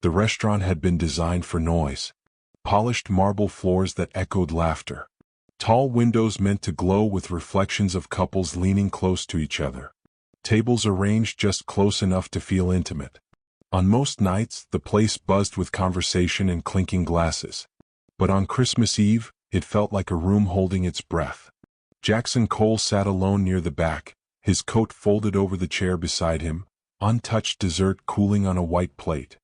The restaurant had been designed for noise. Polished marble floors that echoed laughter. Tall windows meant to glow with reflections of couples leaning close to each other. Tables arranged just close enough to feel intimate. On most nights, the place buzzed with conversation and clinking glasses. But on Christmas Eve, it felt like a room holding its breath. Jackson Cole sat alone near the back, his coat folded over the chair beside him, untouched dessert cooling on a white plate.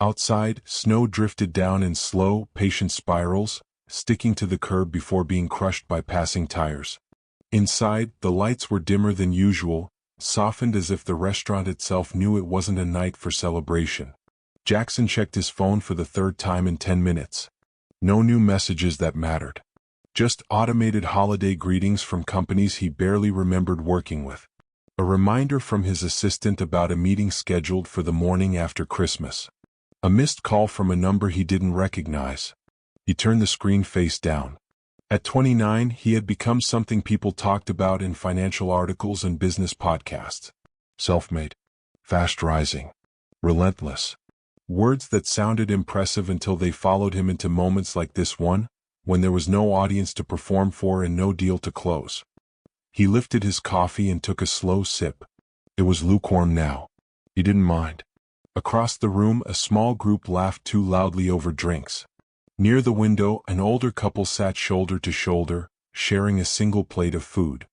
Outside, snow drifted down in slow, patient spirals, sticking to the curb before being crushed by passing tires. Inside, the lights were dimmer than usual, softened as if the restaurant itself knew it wasn't a night for celebration. Jackson checked his phone for the third time in 10 minutes. No new messages that mattered. Just automated holiday greetings from companies he barely remembered working with. A reminder from his assistant about a meeting scheduled for the morning after Christmas. A missed call from a number he didn't recognize. He turned the screen face down. At 29, he had become something people talked about in financial articles and business podcasts. Self-made. Fast rising. Relentless. Words that sounded impressive until they followed him into moments like this one, when there was no audience to perform for and no deal to close. He lifted his coffee and took a slow sip. It was lukewarm now. He didn't mind. Across the room, a small group laughed too loudly over drinks. Near the window, an older couple sat shoulder to shoulder, sharing a single plate of food.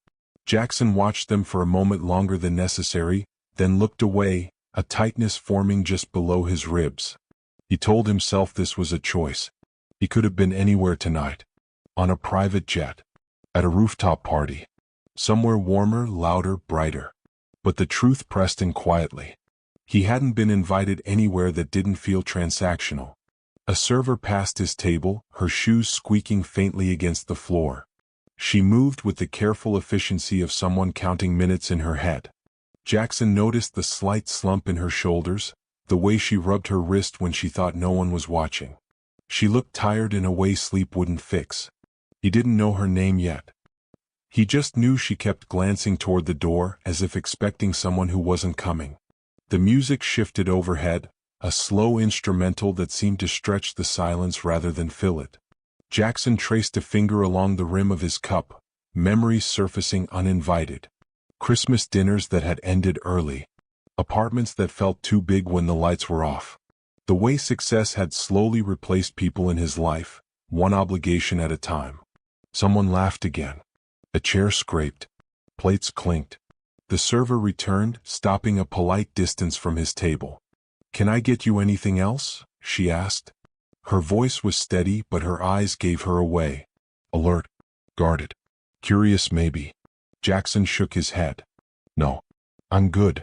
Jackson watched them for a moment longer than necessary, then looked away, a tightness forming just below his ribs. He told himself this was a choice. He could have been anywhere tonight. On a private jet. At a rooftop party. Somewhere warmer, louder, brighter. But the truth pressed in quietly. He hadn't been invited anywhere that didn't feel transactional. A server passed his table, her shoes squeaking faintly against the floor. She moved with the careful efficiency of someone counting minutes in her head. Jackson noticed the slight slump in her shoulders, the way she rubbed her wrist when she thought no one was watching. She looked tired in a way sleep wouldn't fix. He didn't know her name yet. He just knew she kept glancing toward the door as if expecting someone who wasn't coming. The music shifted overhead, a slow instrumental that seemed to stretch the silence rather than fill it. Jackson traced a finger along the rim of his cup, memories surfacing uninvited. Christmas dinners that had ended early. Apartments that felt too big when the lights were off. The way success had slowly replaced people in his life, one obligation at a time. Someone laughed again. A chair scraped. Plates clinked. The server returned, stopping a polite distance from his table. "Can I get you anything else?" she asked. Her voice was steady, but her eyes gave her away. Alert. Guarded. Curious maybe. Jackson shook his head. "No. I'm good."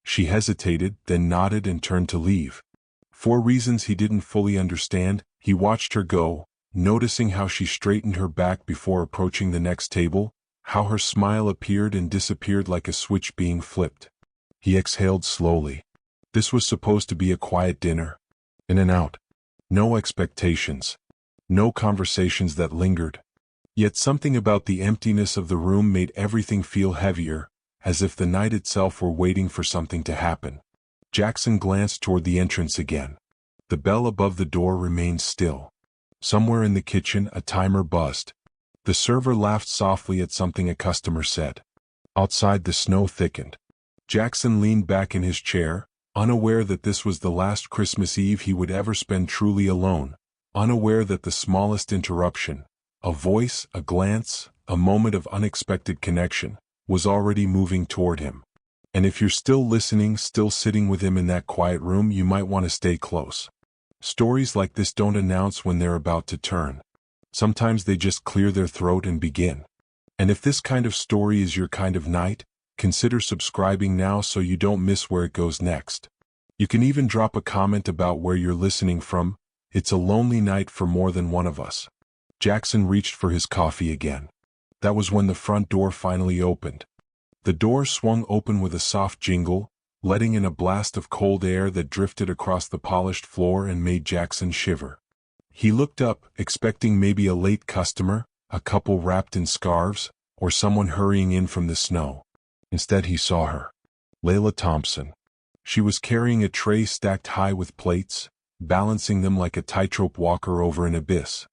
She hesitated, then nodded and turned to leave. For reasons he didn't fully understand, he watched her go, noticing how she straightened her back before approaching the next table, how her smile appeared and disappeared like a switch being flipped. He exhaled slowly. This was supposed to be a quiet dinner. In and out. No expectations. No conversations that lingered. Yet something about the emptiness of the room made everything feel heavier, as if the night itself were waiting for something to happen. Jackson glanced toward the entrance again. The bell above the door remained still. Somewhere in the kitchen, a timer buzzed. The server laughed softly at something a customer said. Outside, the snow thickened. Jackson leaned back in his chair, unaware that this was the last Christmas Eve he would ever spend truly alone, unaware that the smallest interruption, a voice, a glance, a moment of unexpected connection, was already moving toward him. And if you're still listening, still sitting with him in that quiet room, you might want to stay close. Stories like this don't announce when they're about to turn. Sometimes they just clear their throat and begin. And if this kind of story is your kind of night, consider subscribing now so you don't miss where it goes next. You can even drop a comment about where you're listening from. It's a lonely night for more than one of us. Jackson reached for his coffee again. That was when the front door finally opened. The door swung open with a soft jingle, letting in a blast of cold air that drifted across the polished floor and made Jackson shiver. He looked up, expecting maybe a late customer, a couple wrapped in scarves, or someone hurrying in from the snow. Instead he saw her. Layla Thompson. She was carrying a tray stacked high with plates, balancing them like a tightrope walker over an abyss.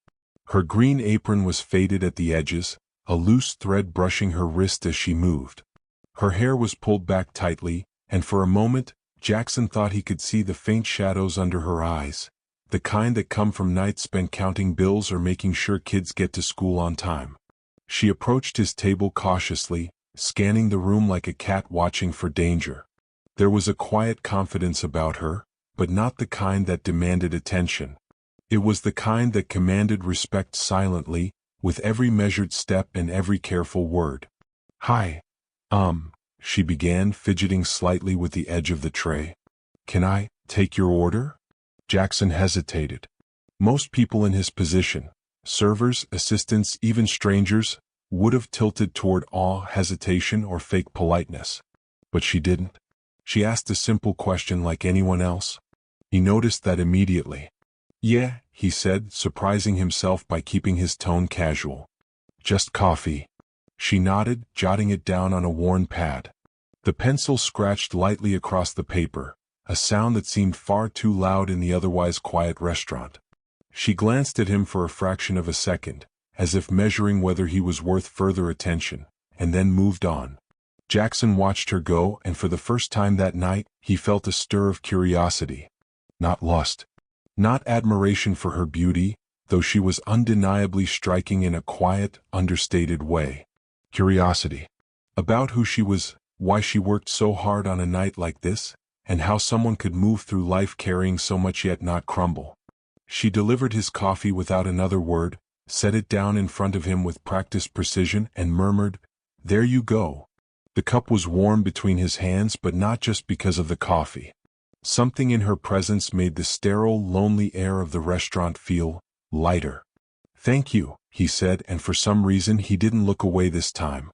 Her green apron was faded at the edges, a loose thread brushing her wrist as she moved. Her hair was pulled back tightly, and for a moment, Jackson thought he could see the faint shadows under her eyes, the kind that come from nights spent counting bills or making sure kids get to school on time. She approached his table cautiously, scanning the room like a cat watching for danger. There was a quiet confidence about her, but not the kind that demanded attention. It was the kind that commanded respect silently, with every measured step and every careful word. "Hi. She began, fidgeting slightly with the edge of the tray. "Can I take your order?" Jackson hesitated. Most people in his position, servers, assistants, even strangers, would have tilted toward awe, hesitation, or fake politeness. But she didn't. She asked a simple question like anyone else. He noticed that immediately. "Yeah," he said, surprising himself by keeping his tone casual. "Just coffee." She nodded, jotting it down on a worn pad. The pencil scratched lightly across the paper, a sound that seemed far too loud in the otherwise quiet restaurant. She glanced at him for a fraction of a second, as if measuring whether he was worth further attention, and then moved on. Jackson watched her go, and for the first time that night, he felt a stir of curiosity. Not lust. Not admiration for her beauty, though she was undeniably striking in a quiet, understated way. Curiosity. About who she was, why she worked so hard on a night like this, and how someone could move through life carrying so much yet not crumble. She delivered his coffee without another word, set it down in front of him with practiced precision, and murmured, "There you go." The cup was warm between his hands, but not just because of the coffee. Something in her presence made the sterile, lonely air of the restaurant feel lighter. "Thank you," he said, and for some reason he didn't look away this time.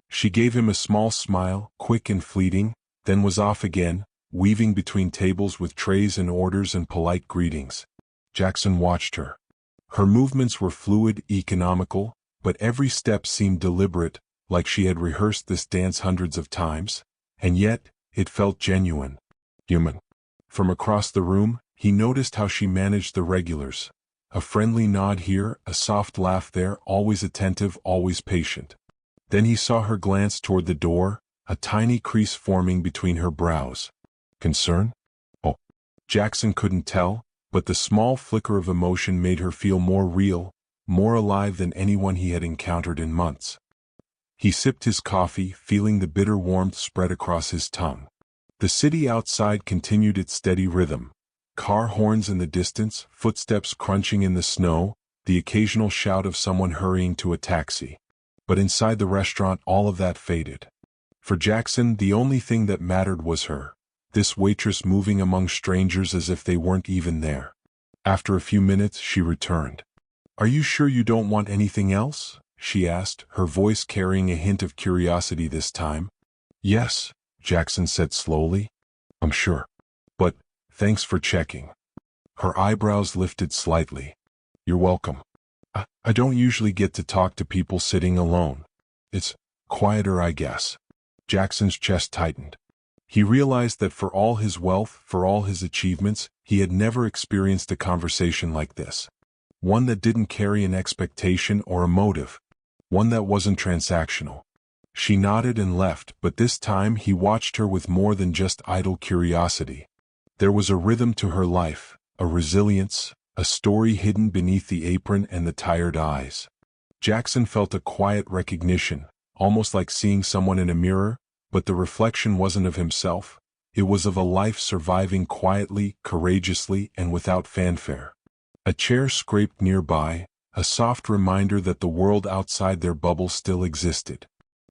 She gave him a small smile, quick and fleeting, then was off again, weaving between tables with trays and orders and polite greetings. Jackson watched her. Her movements were fluid, economical, but every step seemed deliberate, like she had rehearsed this dance hundreds of times, and yet, it felt genuine, human. From across the room, he noticed how she managed the regulars. A friendly nod here, a soft laugh there, always attentive, always patient. Then he saw her glance toward the door, a tiny crease forming between her brows. Concern? Oh. Jackson couldn't tell, but the small flicker of emotion made her feel more real, more alive than anyone he had encountered in months. He sipped his coffee, feeling the bitter warmth spread across his tongue. The city outside continued its steady rhythm. Car horns in the distance, footsteps crunching in the snow, the occasional shout of someone hurrying to a taxi. But inside the restaurant, all of that faded. For Jackson, the only thing that mattered was her, this waitress moving among strangers as if they weren't even there. After a few minutes, she returned. "Are you sure you don't want anything else?" she asked, her voice carrying a hint of curiosity this time. "Yes," Jackson said slowly. "I'm sure. But, thanks for checking." Her eyebrows lifted slightly. "You're welcome. I don't usually get to talk to people sitting alone. It's quieter, I guess." Jackson's chest tightened. He realized that for all his wealth, for all his achievements, he had never experienced a conversation like this. One that didn't carry an expectation or a motive. One that wasn't transactional. She nodded and left, but this time he watched her with more than just idle curiosity. There was a rhythm to her life, a resilience, a story hidden beneath the apron and the tired eyes. Jackson felt a quiet recognition, almost like seeing someone in a mirror, but the reflection wasn't of himself. It was of a life surviving quietly, courageously, and without fanfare. A chair scraped nearby, a soft reminder that the world outside their bubble still existed.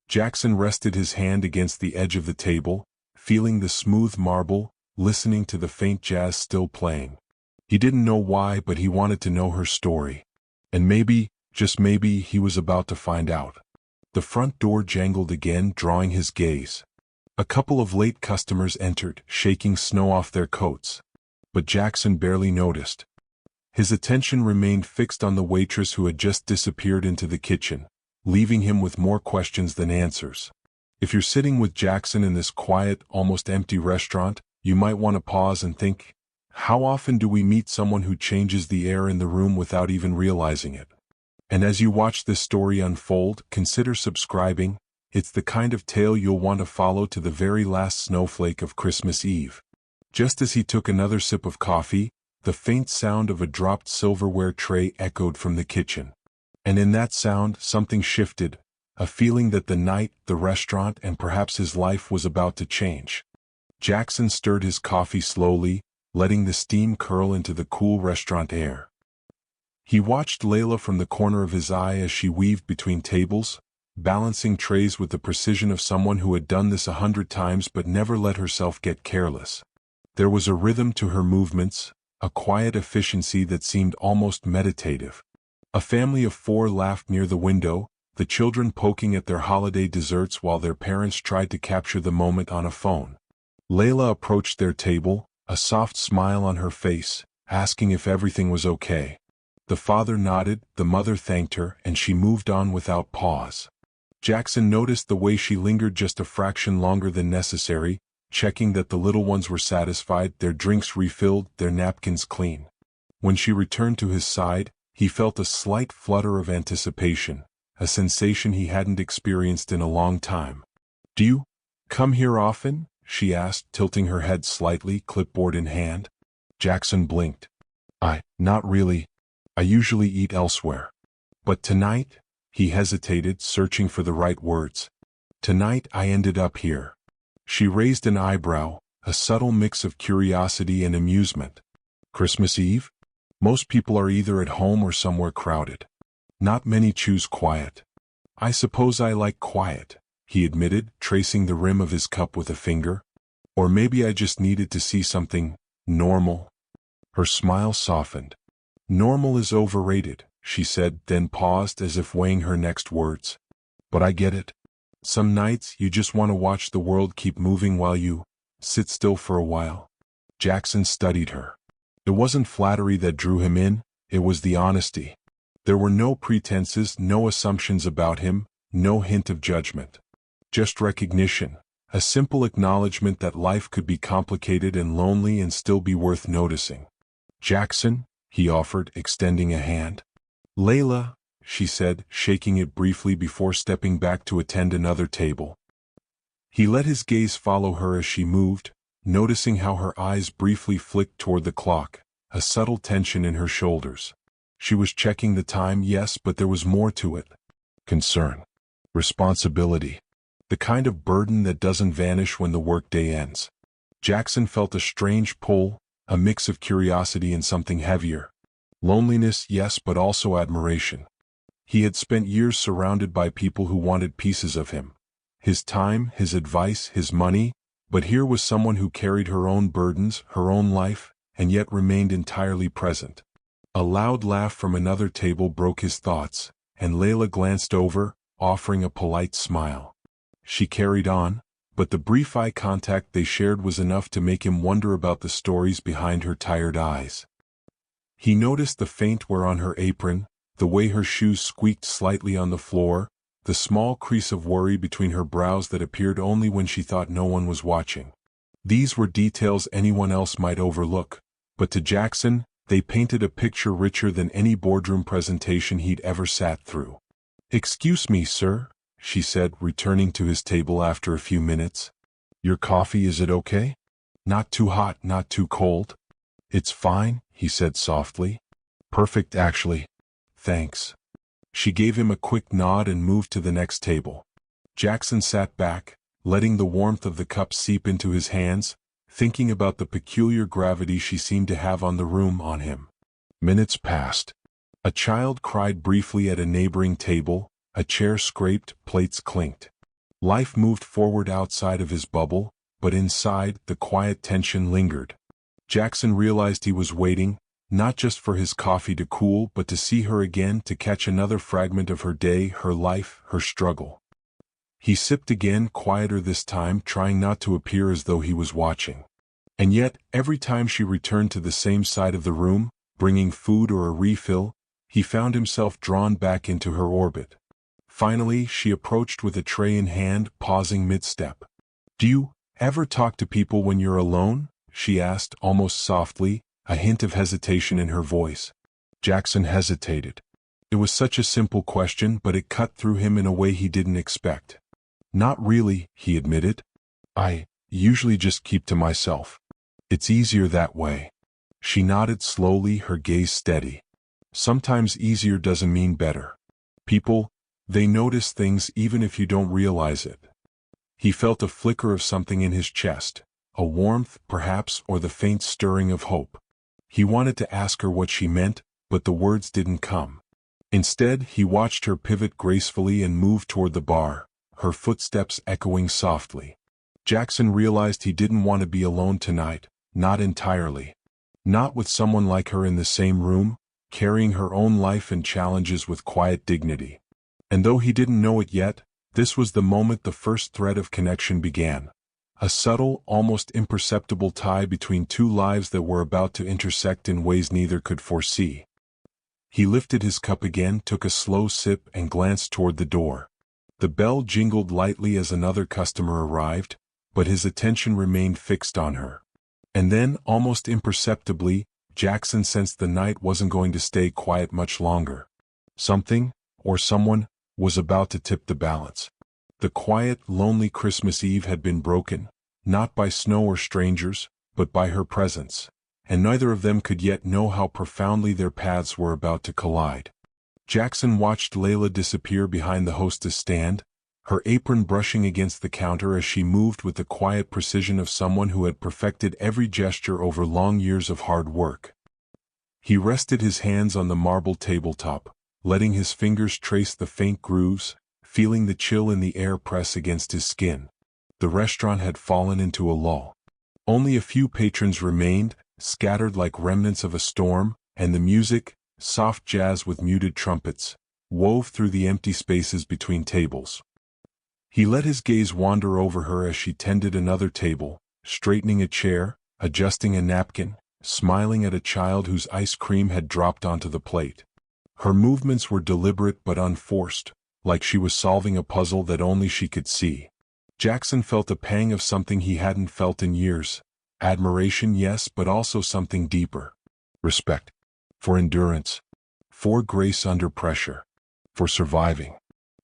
Jackson rested his hand against the edge of the table, feeling the smooth marble, listening to the faint jazz still playing. He didn't know why, but he wanted to know her story. And maybe, just maybe, he was about to find out. The front door jangled again, drawing his gaze. A couple of late customers entered, shaking snow off their coats. But Jackson barely noticed. His attention remained fixed on the waitress who had just disappeared into the kitchen, leaving him with more questions than answers. If you're sitting with Jackson in this quiet, almost empty restaurant, you might want to pause and think, How often do we meet someone who changes the air in the room without even realizing it? And as you watch this story unfold, consider subscribing. It's the kind of tale you'll want to follow to the very last snowflake of Christmas Eve. Just as he took another sip of coffee, the faint sound of a dropped silverware tray echoed from the kitchen. And in that sound, something shifted, a feeling that the night, the restaurant, and perhaps his life was about to change. Jackson stirred his coffee slowly, letting the steam curl into the cool restaurant air. He watched Layla from the corner of his eye as she weaved between tables, balancing trays with the precision of someone who had done this 100 times but never let herself get careless. There was a rhythm to her movements, a quiet efficiency that seemed almost meditative. A family of 4 laughed near the window, the children poking at their holiday desserts while their parents tried to capture the moment on a phone. Layla approached their table, a soft smile on her face, asking if everything was okay. The father nodded, the mother thanked her, and she moved on without pause. Jackson noticed the way she lingered just a fraction longer than necessary, checking that the little ones were satisfied, their drinks refilled, their napkins clean. When she returned to his side, he felt a slight flutter of anticipation, a sensation he hadn't experienced in a long time. "Do you come here often?" she asked, tilting her head slightly, clipboard in hand. Jackson blinked. Not really. I usually eat elsewhere. But tonight," he hesitated, searching for the right words. "Tonight I ended up here." She raised an eyebrow, a subtle mix of curiosity and amusement. "Christmas Eve? Most people are either at home or somewhere crowded. Not many choose quiet." "I suppose I like quiet," he admitted, tracing the rim of his cup with a finger. "Or maybe I just needed to see something normal." Her smile softened. "Normal is overrated," she said, then paused as if weighing her next words. "But I get it. Some nights you just want to watch the world keep moving while you sit still for a while." Jackson studied her. It wasn't flattery that drew him in, it was the honesty. There were no pretenses, no assumptions about him, no hint of judgment. Just recognition, a simple acknowledgement that life could be complicated and lonely and still be worth noticing. "Jackson," he offered, extending a hand. "Layla," she said, shaking it briefly before stepping back to attend another table. He let his gaze follow her as she moved, noticing how her eyes briefly flicked toward the clock, a subtle tension in her shoulders. She was checking the time, yes, but there was more to it. Concern. Responsibility. The kind of burden that doesn't vanish when the workday ends. Jackson felt a strange pull, a mix of curiosity and something heavier. Loneliness, yes, but also admiration. He had spent years surrounded by people who wanted pieces of him. His time, his advice, his money, but here was someone who carried her own burdens, her own life, and yet remained entirely present. A loud laugh from another table broke his thoughts, and Layla glanced over, offering a polite smile. She carried on, but the brief eye contact they shared was enough to make him wonder about the stories behind her tired eyes. He noticed the faint wear on her apron, the way her shoes squeaked slightly on the floor, the small crease of worry between her brows that appeared only when she thought no one was watching. These were details anyone else might overlook, but to Jackson, they painted a picture richer than any boardroom presentation he'd ever sat through. "Excuse me, sir," she said, returning to his table after a few minutes. "Your coffee, is it okay? Not too hot, not too cold?" "It's fine," he said softly. "Perfect, actually. Thanks." She gave him a quick nod and moved to the next table. Jackson sat back, letting the warmth of the cup seep into his hands, thinking about the peculiar gravity she seemed to have on the room, on him. Minutes passed. A child cried briefly at a neighboring table, a chair scraped, plates clinked. Life moved forward outside of his bubble, but inside, the quiet tension lingered. Jackson realized he was waiting, not just for his coffee to cool, but to see her again, to catch another fragment of her day, her life, her struggle. He sipped again, quieter this time, trying not to appear as though he was watching. And yet, every time she returned to the same side of the room, bringing food or a refill, he found himself drawn back into her orbit. Finally, she approached with a tray in hand, pausing mid-step. "Do you ever talk to people when you're alone?" she asked, almost softly, a hint of hesitation in her voice. Jackson hesitated. It was such a simple question, but it cut through him in a way he didn't expect. Not really, he admitted. I usually just keep to myself. It's easier that way. She nodded slowly, her gaze steady. Sometimes easier doesn't mean better. People, they notice things even if you don't realize it. He felt a flicker of something in his chest, a warmth, perhaps, or the faint stirring of hope. He wanted to ask her what she meant, but the words didn't come. Instead, he watched her pivot gracefully and move toward the bar, her footsteps echoing softly. Jackson realized he didn't want to be alone tonight, not entirely. Not with someone like her in the same room, carrying her own life and challenges with quiet dignity. And though he didn't know it yet, this was the moment the first thread of connection began. A subtle, almost imperceptible tie between two lives that were about to intersect in ways neither could foresee. He lifted his cup again, took a slow sip, and glanced toward the door. The bell jingled lightly as another customer arrived, but his attention remained fixed on her. And then, almost imperceptibly, Jackson sensed the night wasn't going to stay quiet much longer. Something, or someone, was about to tip the balance. The quiet, lonely Christmas Eve had been broken, not by snow or strangers, but by her presence, and neither of them could yet know how profoundly their paths were about to collide. Jackson watched Layla disappear behind the hostess stand, her apron brushing against the counter as she moved with the quiet precision of someone who had perfected every gesture over long years of hard work. He rested his hands on the marble tabletop, letting his fingers trace the faint grooves, feeling the chill in the air press against his skin. The restaurant had fallen into a lull. Only a few patrons remained, scattered like remnants of a storm, and the music, soft jazz with muted trumpets, wove through the empty spaces between tables. He let his gaze wander over her as she tended another table, straightening a chair, adjusting a napkin, smiling at a child whose ice cream had dropped onto the plate. Her movements were deliberate but unforced, like she was solving a puzzle that only she could see. Jackson felt a pang of something he hadn't felt in years. Admiration, yes, but also something deeper. Respect. For endurance. For grace under pressure. For surviving.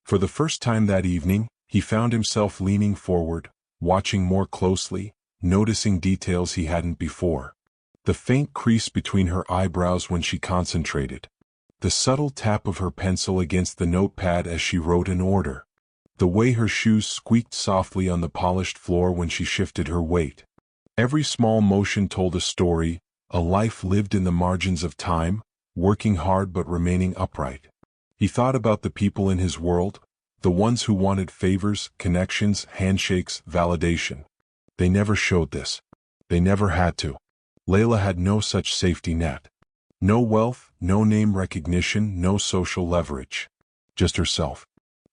For the first time that evening, he found himself leaning forward, watching more closely, noticing details he hadn't before. The faint crease between her eyebrows when she concentrated. The subtle tap of her pencil against the notepad as she wrote an order. The way her shoes squeaked softly on the polished floor when she shifted her weight. Every small motion told a story, a life lived in the margins of time, working hard but remaining upright. He thought about the people in his world, the ones who wanted favors, connections, handshakes, validation. They never showed this. They never had to. Layla had no such safety net. No wealth, no name recognition, no social leverage. Just herself.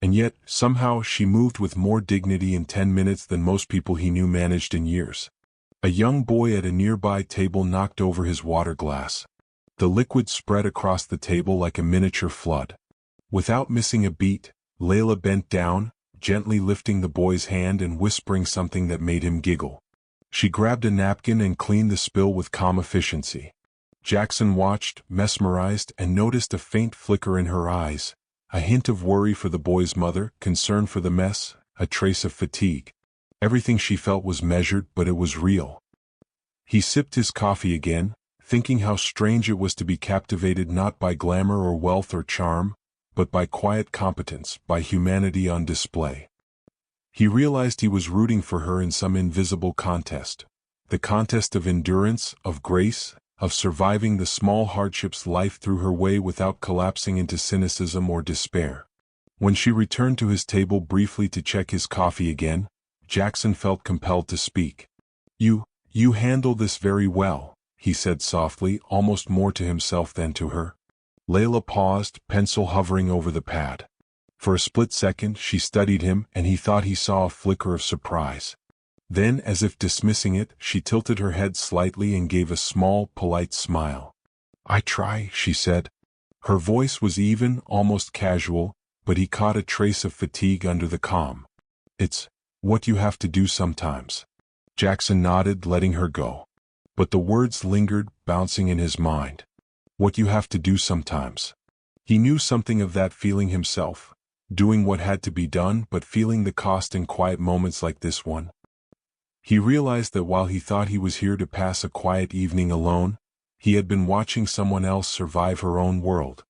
And yet, somehow, she moved with more dignity in 10 minutes than most people he knew managed in years. A young boy at a nearby table knocked over his water glass. The liquid spread across the table like a miniature flood. Without missing a beat, Layla bent down, gently lifting the boy's hand and whispering something that made him giggle. She grabbed a napkin and cleaned the spill with calm efficiency. Jackson watched, mesmerized, and noticed a faint flicker in her eyes, a hint of worry for the boy's mother, concern for the mess, a trace of fatigue. Everything she felt was measured, but it was real. He sipped his coffee again, thinking how strange it was to be captivated not by glamour or wealth or charm, but by quiet competence, by humanity on display. He realized he was rooting for her in some invisible contest. The contest of endurance, of grace, of surviving the small hardships life threw her way without collapsing into cynicism or despair. When she returned to his table briefly to check his coffee again, Jackson felt compelled to speak. You handle this very well, he said softly, almost more to himself than to her. Layla paused, pencil hovering over the pad. For a split second she studied him, and he thought he saw a flicker of surprise. Then, as if dismissing it, she tilted her head slightly and gave a small, polite smile. "I try," she said. Her voice was even, almost casual, but he caught a trace of fatigue under the calm. "It's what you have to do sometimes." Jackson nodded, letting her go. but the words lingered, bouncing in his mind. What you have to do sometimes. He knew something of that feeling himself, doing what had to be done but feeling the cost in quiet moments like this one. He realized that while he thought he was here to pass a quiet evening alone, he had been watching someone else survive her own world.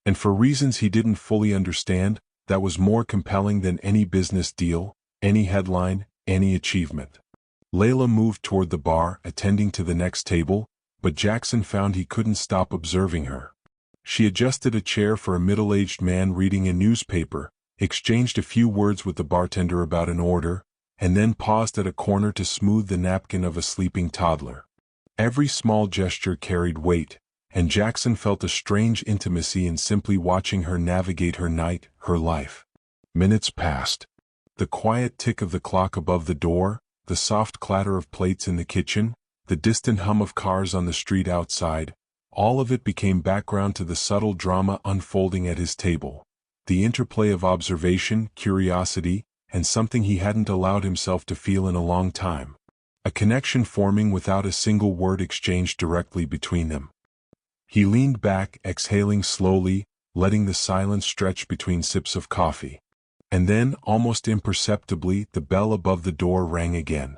And for reasons he didn't fully understand, that was more compelling than any business deal, any headline, any achievement. Layla moved toward the bar, attending to the next table, but Jackson found he couldn't stop observing her. She adjusted a chair for a middle-aged man reading a newspaper, exchanged a few words with the bartender about an order, and then paused at a corner to smooth the napkin of a sleeping toddler. Every small gesture carried weight, and Jackson felt a strange intimacy in simply watching her navigate her night, her life. Minutes passed. The quiet tick of the clock above the door, the soft clatter of plates in the kitchen, the distant hum of cars on the street outside, all of it became background to the subtle drama unfolding at his table. The interplay of observation, curiosity, and something he hadn't allowed himself to feel in a long time. A connection forming without a single word exchanged directly between them. He leaned back, exhaling slowly, letting the silence stretch between sips of coffee. And then, almost imperceptibly, the bell above the door rang again.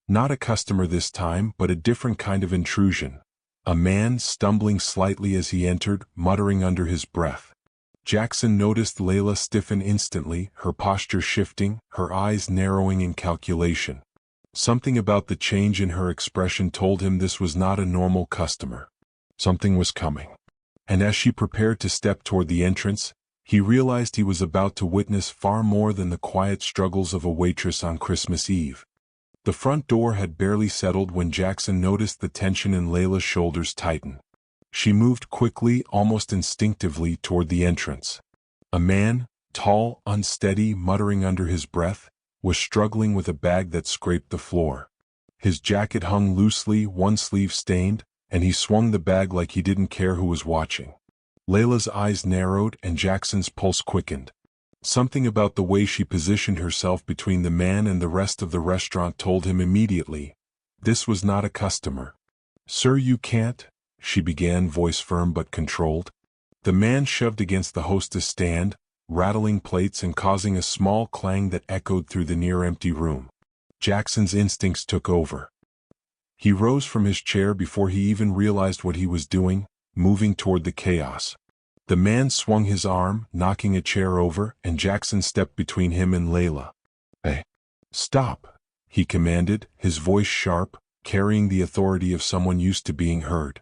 Not a customer this time, but a different kind of intrusion. A man stumbling slightly as he entered, muttering under his breath. Jackson noticed Layla stiffen instantly, her posture shifting, her eyes narrowing in calculation. Something about the change in her expression told him this was not a normal customer. Something was coming. And as she prepared to step toward the entrance, he realized he was about to witness far more than the quiet struggles of a waitress on Christmas Eve. The front door had barely settled when Jackson noticed the tension in Layla's shoulders tighten. She moved quickly, almost instinctively, toward the entrance. A man, tall, unsteady, muttering under his breath, was struggling with a bag that scraped the floor. His jacket hung loosely, one sleeve stained, and he swung the bag like he didn't care who was watching. Layla's eyes narrowed and Jackson's pulse quickened. Something about the way she positioned herself between the man and the rest of the restaurant told him immediately. This was not a customer. "Sir, you can't," she began, voice firm but controlled. The man shoved against the hostess stand, rattling plates and causing a small clang that echoed through the near-empty room. Jackson's instincts took over. He rose from his chair before he even realized what he was doing, moving toward the chaos. The man swung his arm, knocking a chair over, and Jackson stepped between him and Layla. "Hey, stop," he commanded, his voice sharp, carrying the authority of someone used to being heard.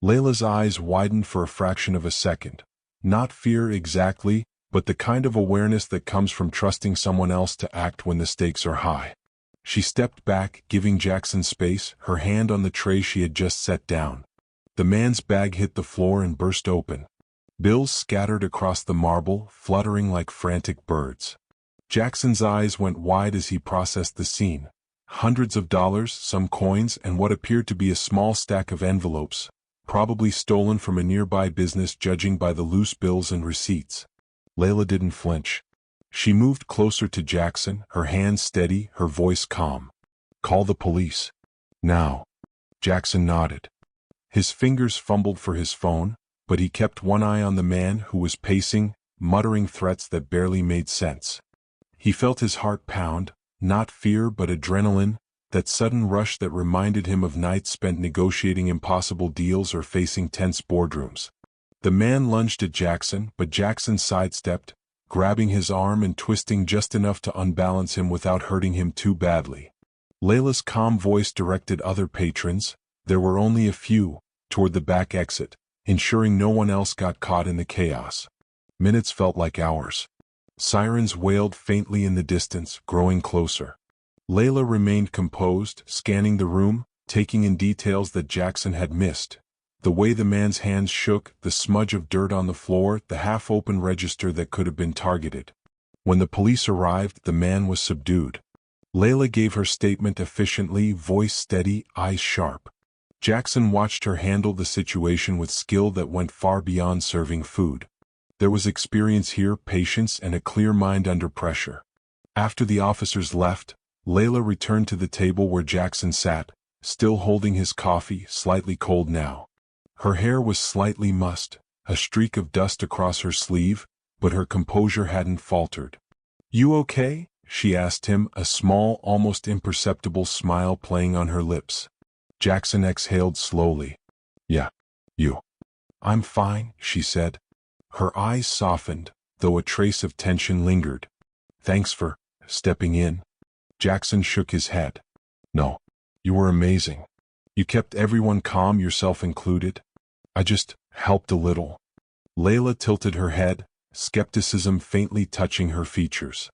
Layla's eyes widened for a fraction of a second. Not fear exactly, but the kind of awareness that comes from trusting someone else to act when the stakes are high. She stepped back, giving Jackson space, her hand on the tray she had just set down. The man's bag hit the floor and burst open. Bills scattered across the marble, fluttering like frantic birds. Jackson's eyes went wide as he processed the scene. Hundreds of dollars, some coins, and what appeared to be a small stack of envelopes, probably stolen from a nearby business judging by the loose bills and receipts. Layla didn't flinch. She moved closer to Jackson, her hands steady, her voice calm. "Call the police. Now." Jackson nodded. His fingers fumbled for his phone, but he kept one eye on the man who was pacing, muttering threats that barely made sense. He felt his heart pound, not fear but adrenaline, that sudden rush that reminded him of nights spent negotiating impossible deals or facing tense boardrooms. The man lunged at Jackson, but Jackson sidestepped, grabbing his arm and twisting just enough to unbalance him without hurting him too badly. Layla's calm voice directed other patrons, there were only a few, toward the back exit, ensuring no one else got caught in the chaos. Minutes felt like hours. Sirens wailed faintly in the distance, growing closer. Layla remained composed, scanning the room, taking in details that Jackson had missed. The way the man's hands shook, the smudge of dirt on the floor, the half-open register that could have been targeted. When the police arrived, the man was subdued. Layla gave her statement efficiently, voice steady, eyes sharp. Jackson watched her handle the situation with skill that went far beyond serving food. There was experience here, patience, and a clear mind under pressure. After the officers left, Layla returned to the table where Jackson sat, still holding his coffee, slightly cold now. Her hair was slightly mussed, a streak of dust across her sleeve, but her composure hadn't faltered. "You okay?" she asked him, a small, almost imperceptible smile playing on her lips. Jackson exhaled slowly. "Yeah, you." "I'm fine," she said. Her eyes softened, though a trace of tension lingered. "Thanks for stepping in." Jackson shook his head. "No. You were amazing. You kept everyone calm, yourself included. I just helped a little." Layla tilted her head, skepticism faintly touching her features.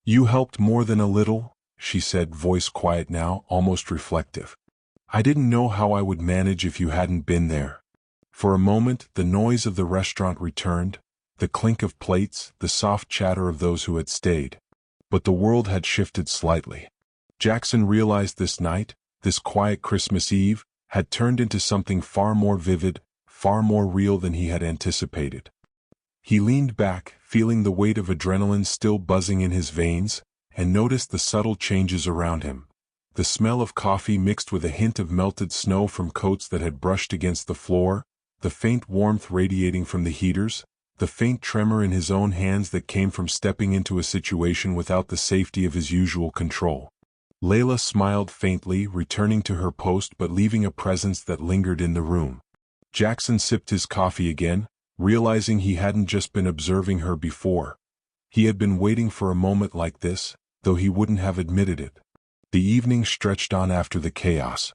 "You helped more than a little," she said, voice quiet now, almost reflective. "I didn't know how I would manage if you hadn't been there." For a moment, the noise of the restaurant returned, the clink of plates, the soft chatter of those who had stayed. But the world had shifted slightly. Jackson realized this night, this quiet Christmas Eve, had turned into something far more vivid, far more real than he had anticipated. He leaned back, feeling the weight of adrenaline still buzzing in his veins, and noticed the subtle changes around him. The smell of coffee mixed with a hint of melted snow from coats that had brushed against the floor, the faint warmth radiating from the heaters, the faint tremor in his own hands that came from stepping into a situation without the safety of his usual control. Layla smiled faintly, returning to her post but leaving a presence that lingered in the room. Jackson sipped his coffee again, realizing he hadn't just been observing her before. He had been waiting for a moment like this, though he wouldn't have admitted it. The evening stretched on after the chaos.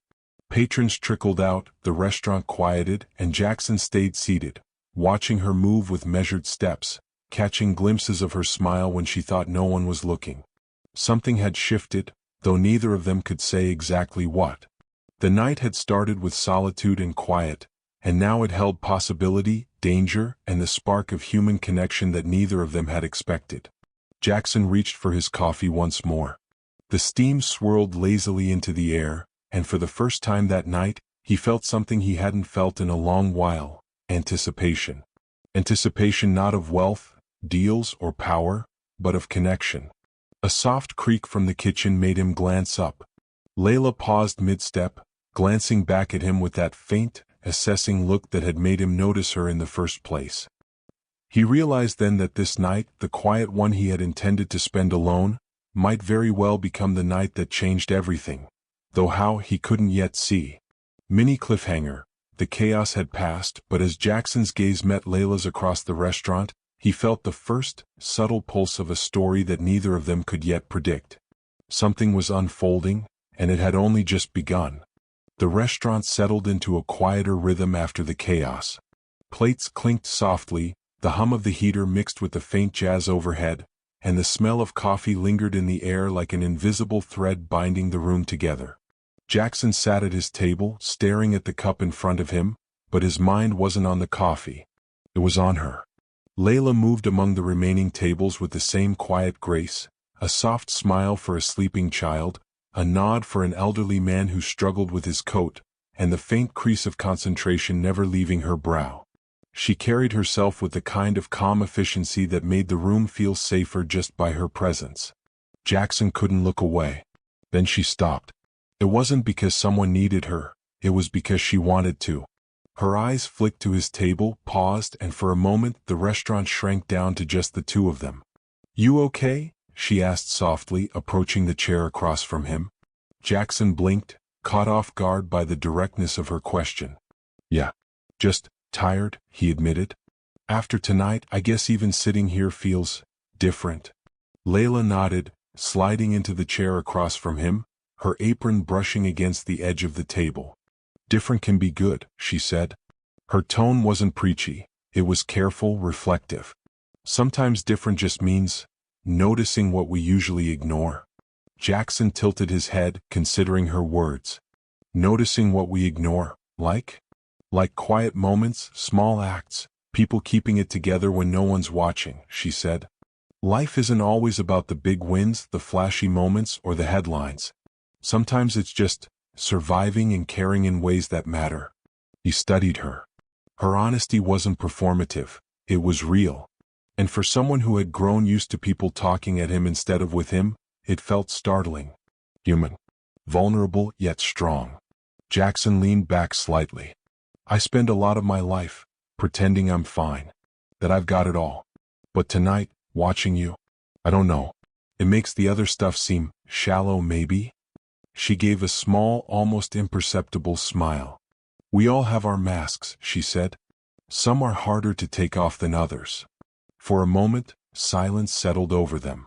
Patrons trickled out, the restaurant quieted, and Jackson stayed seated, watching her move with measured steps, catching glimpses of her smile when she thought no one was looking. Something had shifted, though neither of them could say exactly what. The night had started with solitude and quiet, and now it held possibility, danger, and the spark of human connection that neither of them had expected. Jackson reached for his coffee once more. The steam swirled lazily into the air, and for the first time that night, he felt something he hadn't felt in a long while: anticipation. Anticipation not of wealth, deals, or power, but of connection. A soft creak from the kitchen made him glance up. Layla paused mid-step, glancing back at him with that faint, assessing look that had made him notice her in the first place. He realized then that this night, the quiet one he had intended to spend alone, might very well become the night that changed everything, though how he couldn't yet see. Mini cliffhanger. The chaos had passed, but as Jackson's gaze met Layla's across the restaurant, he felt the first, subtle pulse of a story that neither of them could yet predict. Something was unfolding, and it had only just begun. The restaurant settled into a quieter rhythm after the chaos. Plates clinked softly, the hum of the heater mixed with the faint jazz overhead, and the smell of coffee lingered in the air like an invisible thread binding the room together. Jackson sat at his table, staring at the cup in front of him, but his mind wasn't on the coffee. It was on her. Layla moved among the remaining tables with the same quiet grace, a soft smile for a sleeping child, a nod for an elderly man who struggled with his coat, and the faint crease of concentration never leaving her brow. She carried herself with the kind of calm efficiency that made the room feel safer just by her presence. Jackson couldn't look away. Then she stopped. It wasn't because someone needed her, it was because she wanted to. Her eyes flicked to his table, paused, and for a moment the restaurant shrank down to just the two of them. "You okay?" she asked softly, approaching the chair across from him. Jackson blinked, caught off guard by the directness of her question. "Yeah. Just tired," he admitted. "After tonight, I guess even sitting here feels different." Layla nodded, sliding into the chair across from him, her apron brushing against the edge of the table. "Different can be good," she said. Her tone wasn't preachy, it was careful, reflective. Sometimes different just means noticing what we usually ignore. Jackson tilted his head, considering her words. Noticing what we ignore, like quiet moments, small acts, people keeping it together when no one's watching, she said. Life isn't always about the big wins, the flashy moments, or the headlines. Sometimes it's just surviving and caring in ways that matter. He studied her. Her honesty wasn't performative, it was real. And for someone who had grown used to people talking at him instead of with him, it felt startling. Human. Vulnerable yet strong. Jackson leaned back slightly. I spend a lot of my life pretending I'm fine, that I've got it all. But tonight, watching you, I don't know. It makes the other stuff seem shallow, maybe? She gave a small, almost imperceptible smile. We all have our masks, she said. Some are harder to take off than others. For a moment, silence settled over them.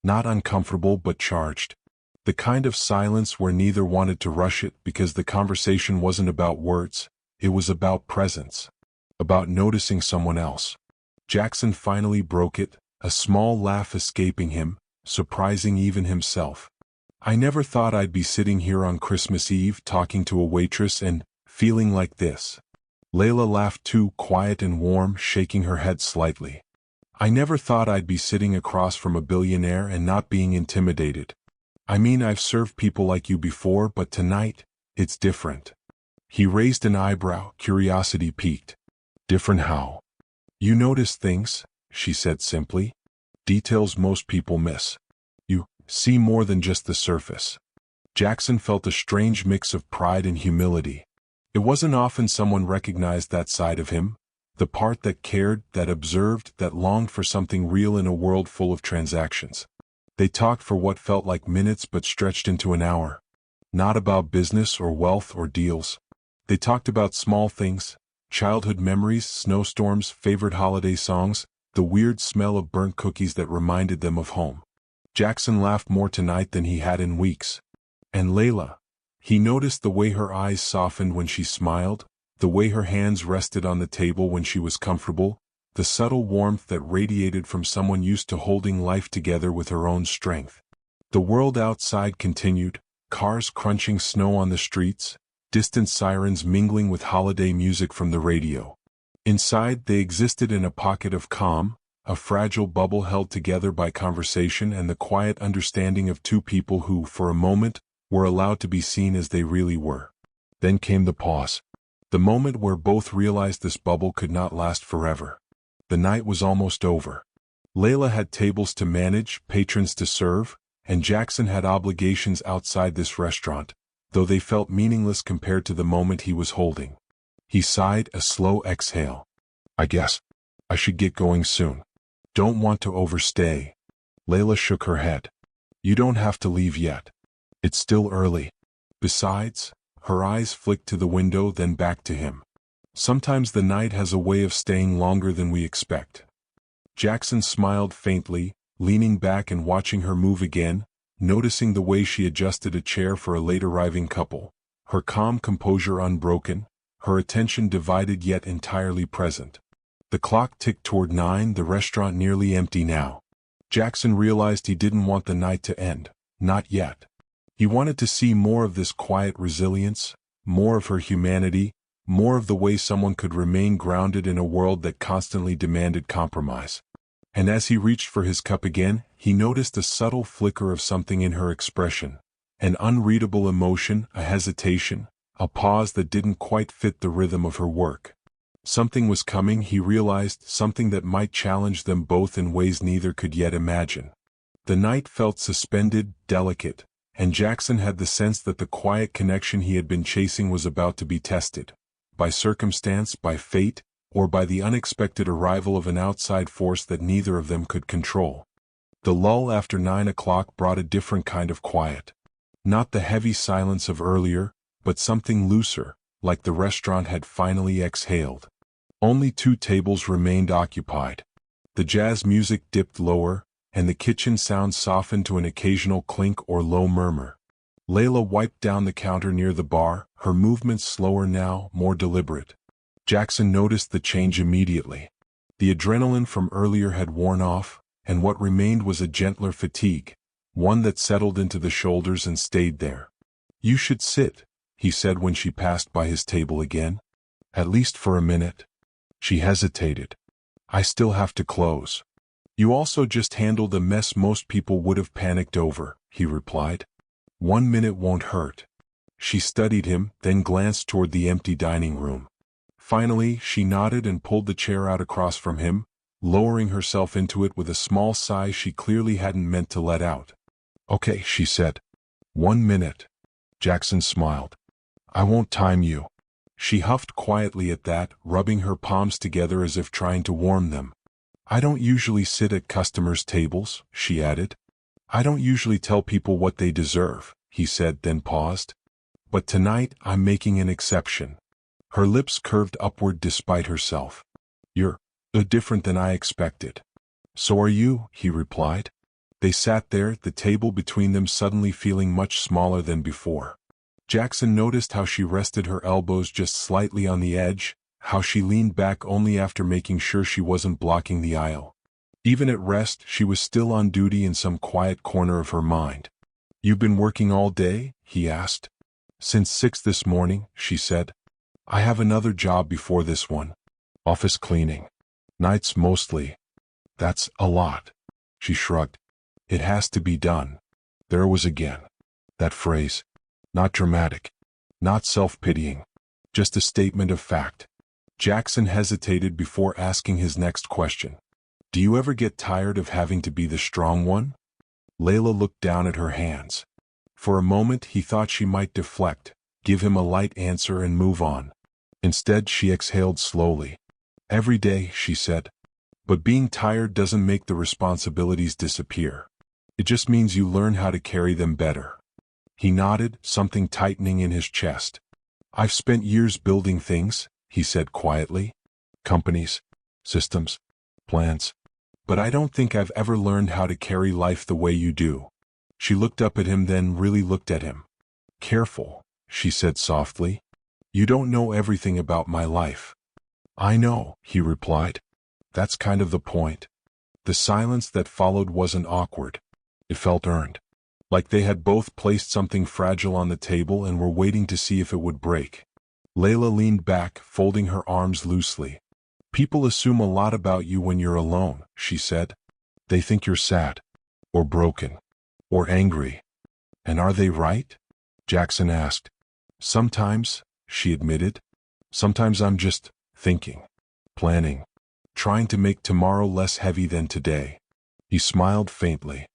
Not uncomfortable but charged. The kind of silence where neither wanted to rush it because the conversation wasn't about words, it was about presence. About noticing someone else. Jackson finally broke it, a small laugh escaping him, surprising even himself. I never thought I'd be sitting here on Christmas Eve talking to a waitress and feeling like this. Layla laughed too, quiet and warm, shaking her head slightly. I never thought I'd be sitting across from a billionaire and not being intimidated. I mean, I've served people like you before, but tonight, it's different. He raised an eyebrow, curiosity piqued. Different how? You notice things, she said simply. Details most people miss. You see more than just the surface. Jackson felt a strange mix of pride and humility. It wasn't often someone recognized that side of him, the part that cared, that observed, that longed for something real in a world full of transactions. They talked for what felt like minutes but stretched into an hour. Not about business or wealth or deals. They talked about small things, childhood memories, snowstorms, favorite holiday songs, the weird smell of burnt cookies that reminded them of home. Jackson laughed more tonight than he had in weeks. And Layla. He noticed the way her eyes softened when she smiled, the way her hands rested on the table when she was comfortable, the subtle warmth that radiated from someone used to holding life together with her own strength. The world outside continued, cars crunching snow on the streets, distant sirens mingling with holiday music from the radio. Inside, they existed in a pocket of calm, a fragile bubble held together by conversation and the quiet understanding of two people who, for a moment, were allowed to be seen as they really were. Then came the pause. The moment where both realized this bubble could not last forever. The night was almost over. Layla had tables to manage, patrons to serve, and Jackson had obligations outside this restaurant, though they felt meaningless compared to the moment he was holding. He sighed, a slow exhale. I guess I should get going soon. Don't want to overstay. Layla shook her head. You don't have to leave yet. It's still early. Besides, her eyes flicked to the window then back to him. Sometimes the night has a way of staying longer than we expect. Jackson smiled faintly, leaning back and watching her move again, noticing the way she adjusted a chair for a late-arriving couple, her calm composure unbroken, her attention divided yet entirely present. The clock ticked toward 9, the restaurant nearly empty now. Jackson realized he didn't want the night to end, not yet. He wanted to see more of this quiet resilience, more of her humanity, more of the way someone could remain grounded in a world that constantly demanded compromise. And as he reached for his cup again, he noticed a subtle flicker of something in her expression, an unreadable emotion, a hesitation, a pause that didn't quite fit the rhythm of her work. Something was coming, he realized, something that might challenge them both in ways neither could yet imagine. The night felt suspended, delicate, and Jackson had the sense that the quiet connection he had been chasing was about to be tested. By circumstance, by fate, or by the unexpected arrival of an outside force that neither of them could control. The lull after 9 o'clock brought a different kind of quiet. Not the heavy silence of earlier, but something looser, like the restaurant had finally exhaled. Only 2 tables remained occupied. The jazz music dipped lower, and the kitchen sound softened to an occasional clink or low murmur. Layla wiped down the counter near the bar, her movements slower now, more deliberate. Jackson noticed the change immediately. The adrenaline from earlier had worn off, and what remained was a gentler fatigue, one that settled into the shoulders and stayed there. You should sit, he said when she passed by his table again. At least for a minute. She hesitated. I still have to close. You also just handled a mess most people would have panicked over, he replied. 1 minute won't hurt. She studied him, then glanced toward the empty dining room. Finally, she nodded and pulled the chair out across from him, lowering herself into it with a small sigh she clearly hadn't meant to let out. Okay, she said. 1 minute. Jackson smiled. I won't time you. She huffed quietly at that, rubbing her palms together as if trying to warm them. I don't usually sit at customers' tables, she added. I don't usually tell people what they deserve, he said, then paused. But tonight I'm making an exception. Her lips curved upward despite herself. You're different than I expected. So are you, he replied. They sat there, the table between them suddenly feeling much smaller than before. Jackson noticed how she rested her elbows just slightly on the edge, how she leaned back only after making sure she wasn't blocking the aisle. Even at rest, she was still on duty in some quiet corner of her mind. You've been working all day? He asked. Since 6 this morning, she said. I have another job before this one. Office cleaning. Nights mostly. That's a lot. She shrugged. It has to be done. There was again. That phrase. Not dramatic. Not self-pitying. Just a statement of fact. Jackson hesitated before asking his next question. Do you ever get tired of having to be the strong one? Layla looked down at her hands. For a moment he thought she might deflect, give him a light answer and move on. Instead she exhaled slowly. Every day, she said. But being tired doesn't make the responsibilities disappear. It just means you learn how to carry them better. He nodded, something tightening in his chest. I've spent years building things, he said quietly. Companies, systems, plans. But I don't think I've ever learned how to carry life the way you do. She looked up at him, then really looked at him. Careful, she said softly. You don't know everything about my life. I know, he replied. That's kind of the point. The silence that followed wasn't awkward. It felt earned. Like they had both placed something fragile on the table and were waiting to see if it would break. Layla leaned back, folding her arms loosely. People assume a lot about you when you're alone, she said. They think you're sad, or broken, or angry. And are they right? Jackson asked. Sometimes, she admitted. Sometimes I'm just thinking, planning, trying to make tomorrow less heavy than today. He smiled faintly.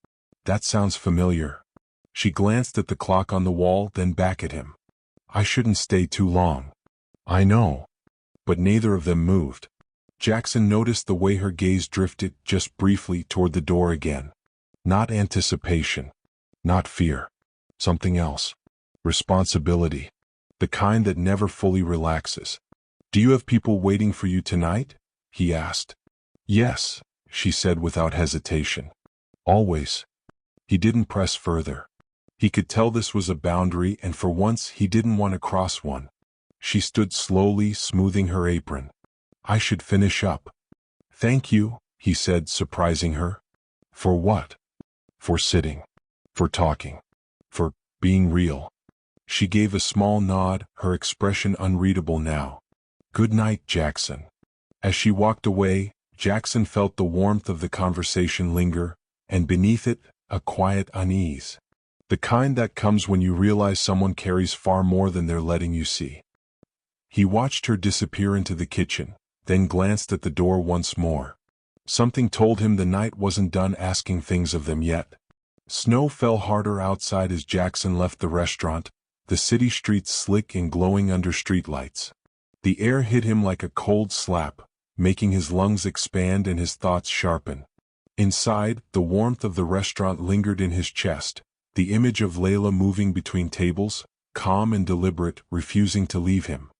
That sounds familiar. She glanced at the clock on the wall, then back at him. I shouldn't stay too long. I know. But neither of them moved. Jackson noticed the way her gaze drifted just briefly toward the door again. Not anticipation. Not fear. Something else. Responsibility. The kind that never fully relaxes. Do you have people waiting for you tonight? He asked. Yes, she said without hesitation. Always. He didn't press further. He could tell this was a boundary, and for once he didn't want to cross one. She stood slowly, smoothing her apron. I should finish up. Thank you, he said, surprising her. For what? For sitting. For talking. For being real. She gave a small nod, her expression unreadable now. Good night, Jackson. As she walked away, Jackson felt the warmth of the conversation linger, and beneath it, a quiet unease. The kind that comes when you realize someone carries far more than they're letting you see. He watched her disappear into the kitchen, then glanced at the door once more. Something told him the night wasn't done asking things of them yet. Snow fell harder outside as Jackson left the restaurant, the city streets slick and glowing under streetlights. The air hit him like a cold slap, making his lungs expand and his thoughts sharpen. Inside, the warmth of the restaurant lingered in his chest, the image of Layla moving between tables, calm and deliberate, refusing to leave him.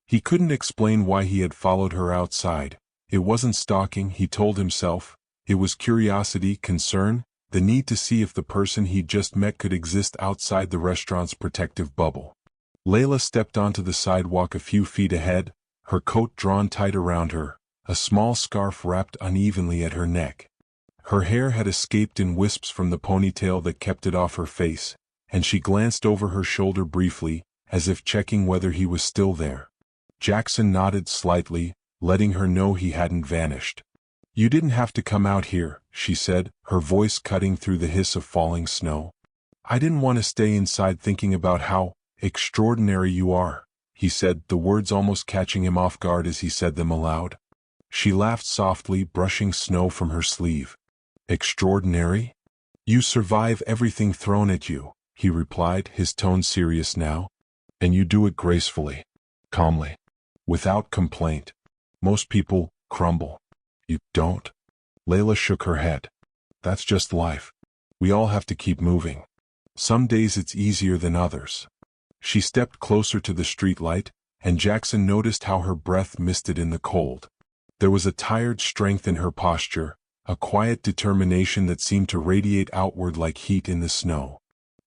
He couldn't explain why he had followed her outside. It wasn't stalking, he told himself. It was curiosity, concern, the need to see if the person he'd just met could exist outside the restaurant's protective bubble. Layla stepped onto the sidewalk a few feet ahead, her coat drawn tight around her, a small scarf wrapped unevenly at her neck. Her hair had escaped in wisps from the ponytail that kept it off her face, and she glanced over her shoulder briefly, as if checking whether he was still there. Jackson nodded slightly, letting her know he hadn't vanished. You didn't have to come out here, she said, her voice cutting through the hiss of falling snow. I didn't want to stay inside thinking about how extraordinary you are, he said, the words almost catching him off guard as he said them aloud. She laughed softly, brushing snow from her sleeve. Extraordinary? You survive everything thrown at you, he replied, his tone serious now. And you do it gracefully, calmly, without complaint. Most people crumble. You don't? Layla shook her head. That's just life. We all have to keep moving. Some days it's easier than others. She stepped closer to the streetlight, and Jackson noticed how her breath misted in the cold. There was a tired strength in her posture, a quiet determination that seemed to radiate outward like heat in the snow.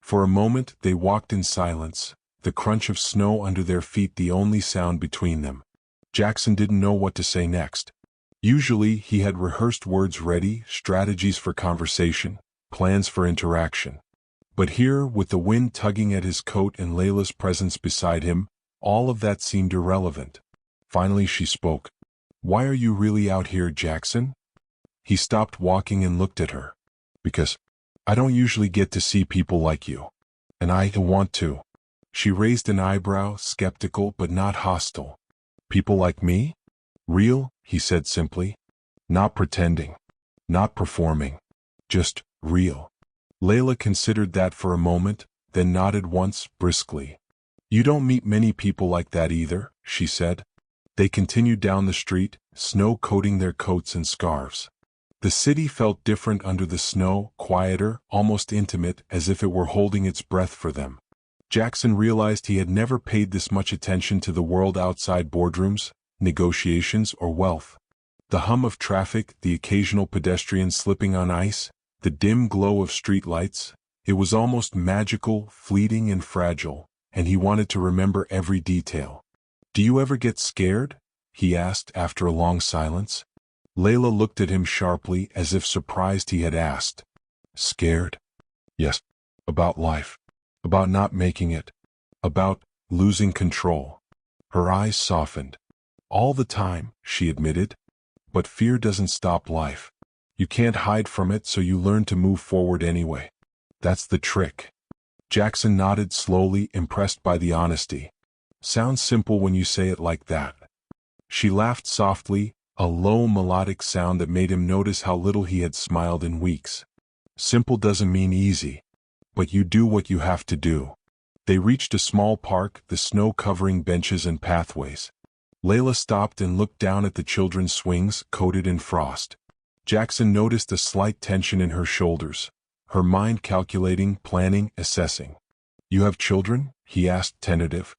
For a moment they walked in silence, the crunch of snow under their feet the only sound between them. Jackson didn't know what to say next. Usually he had rehearsed words ready, strategies for conversation, plans for interaction. But here, with the wind tugging at his coat and Layla's presence beside him, all of that seemed irrelevant. Finally she spoke. "Why are you really out here, Jackson?" He stopped walking and looked at her. "Because I don't usually get to see people like you. And I want to." She raised an eyebrow, skeptical but not hostile. "People like me? Real?" he said simply. "Not pretending. Not performing. Just real." Layla considered that for a moment, then nodded once, briskly. "You don't meet many people like that either," she said. They continued down the street, snow coating their coats and scarves. The city felt different under the snow, quieter, almost intimate, as if it were holding its breath for them. Jackson realized he had never paid this much attention to the world outside boardrooms, negotiations, or wealth. The hum of traffic, the occasional pedestrian slipping on ice, the dim glow of streetlights, it was almost magical, fleeting, and fragile, and he wanted to remember every detail. "Do you ever get scared?" he asked after a long silence. Layla looked at him sharply, as if surprised he had asked. "Scared? Yes. About life. About not making it. About losing control." Her eyes softened. "All the time," she admitted. "But fear doesn't stop life. You can't hide from it, so you learn to move forward anyway. That's the trick." Jackson nodded slowly, impressed by the honesty. "Sounds simple when you say it like that." She laughed softly, a low melodic sound that made him notice how little he had smiled in weeks. "Simple doesn't mean easy. But you do what you have to do." They reached a small park, the snow covering benches and pathways. Layla stopped and looked down at the children's swings, coated in frost. Jackson noticed a slight tension in her shoulders, her mind calculating, planning, assessing. "You have children?" he asked, tentative.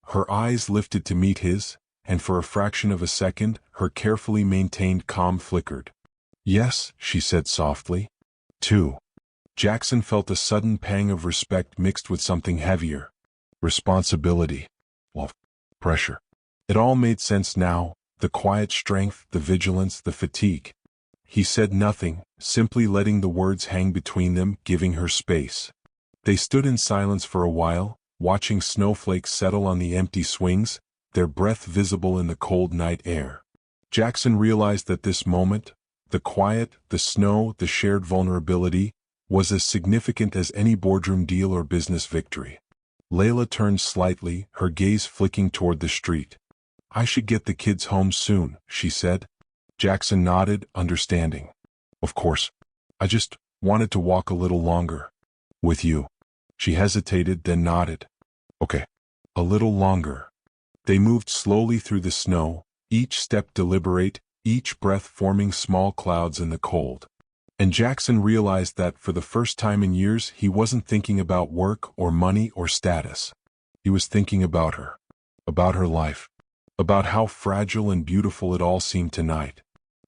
Her eyes lifted to meet his, and for a fraction of a second, her carefully maintained calm flickered. "Yes," she said softly. "Two." Jackson felt a sudden pang of respect mixed with something heavier. Responsibility. Well, pressure. It all made sense now, the quiet strength, the vigilance, the fatigue. He said nothing, simply letting the words hang between them, giving her space. They stood in silence for a while, watching snowflakes settle on the empty swings, their breath visible in the cold night air. Jackson realized that this moment, the quiet, the snow, the shared vulnerability, was as significant as any boardroom deal or business victory. Layla turned slightly, her gaze flicking toward the street. "I should get the kids home soon," she said. Jackson nodded, understanding. "Of course. I just wanted to walk a little longer. With you." She hesitated, then nodded. "Okay. A little longer." They moved slowly through the snow, each step deliberate, each breath forming small clouds in the cold. And Jackson realized that for the first time in years he wasn't thinking about work or money or status. He was thinking about her life, about how fragile and beautiful it all seemed tonight.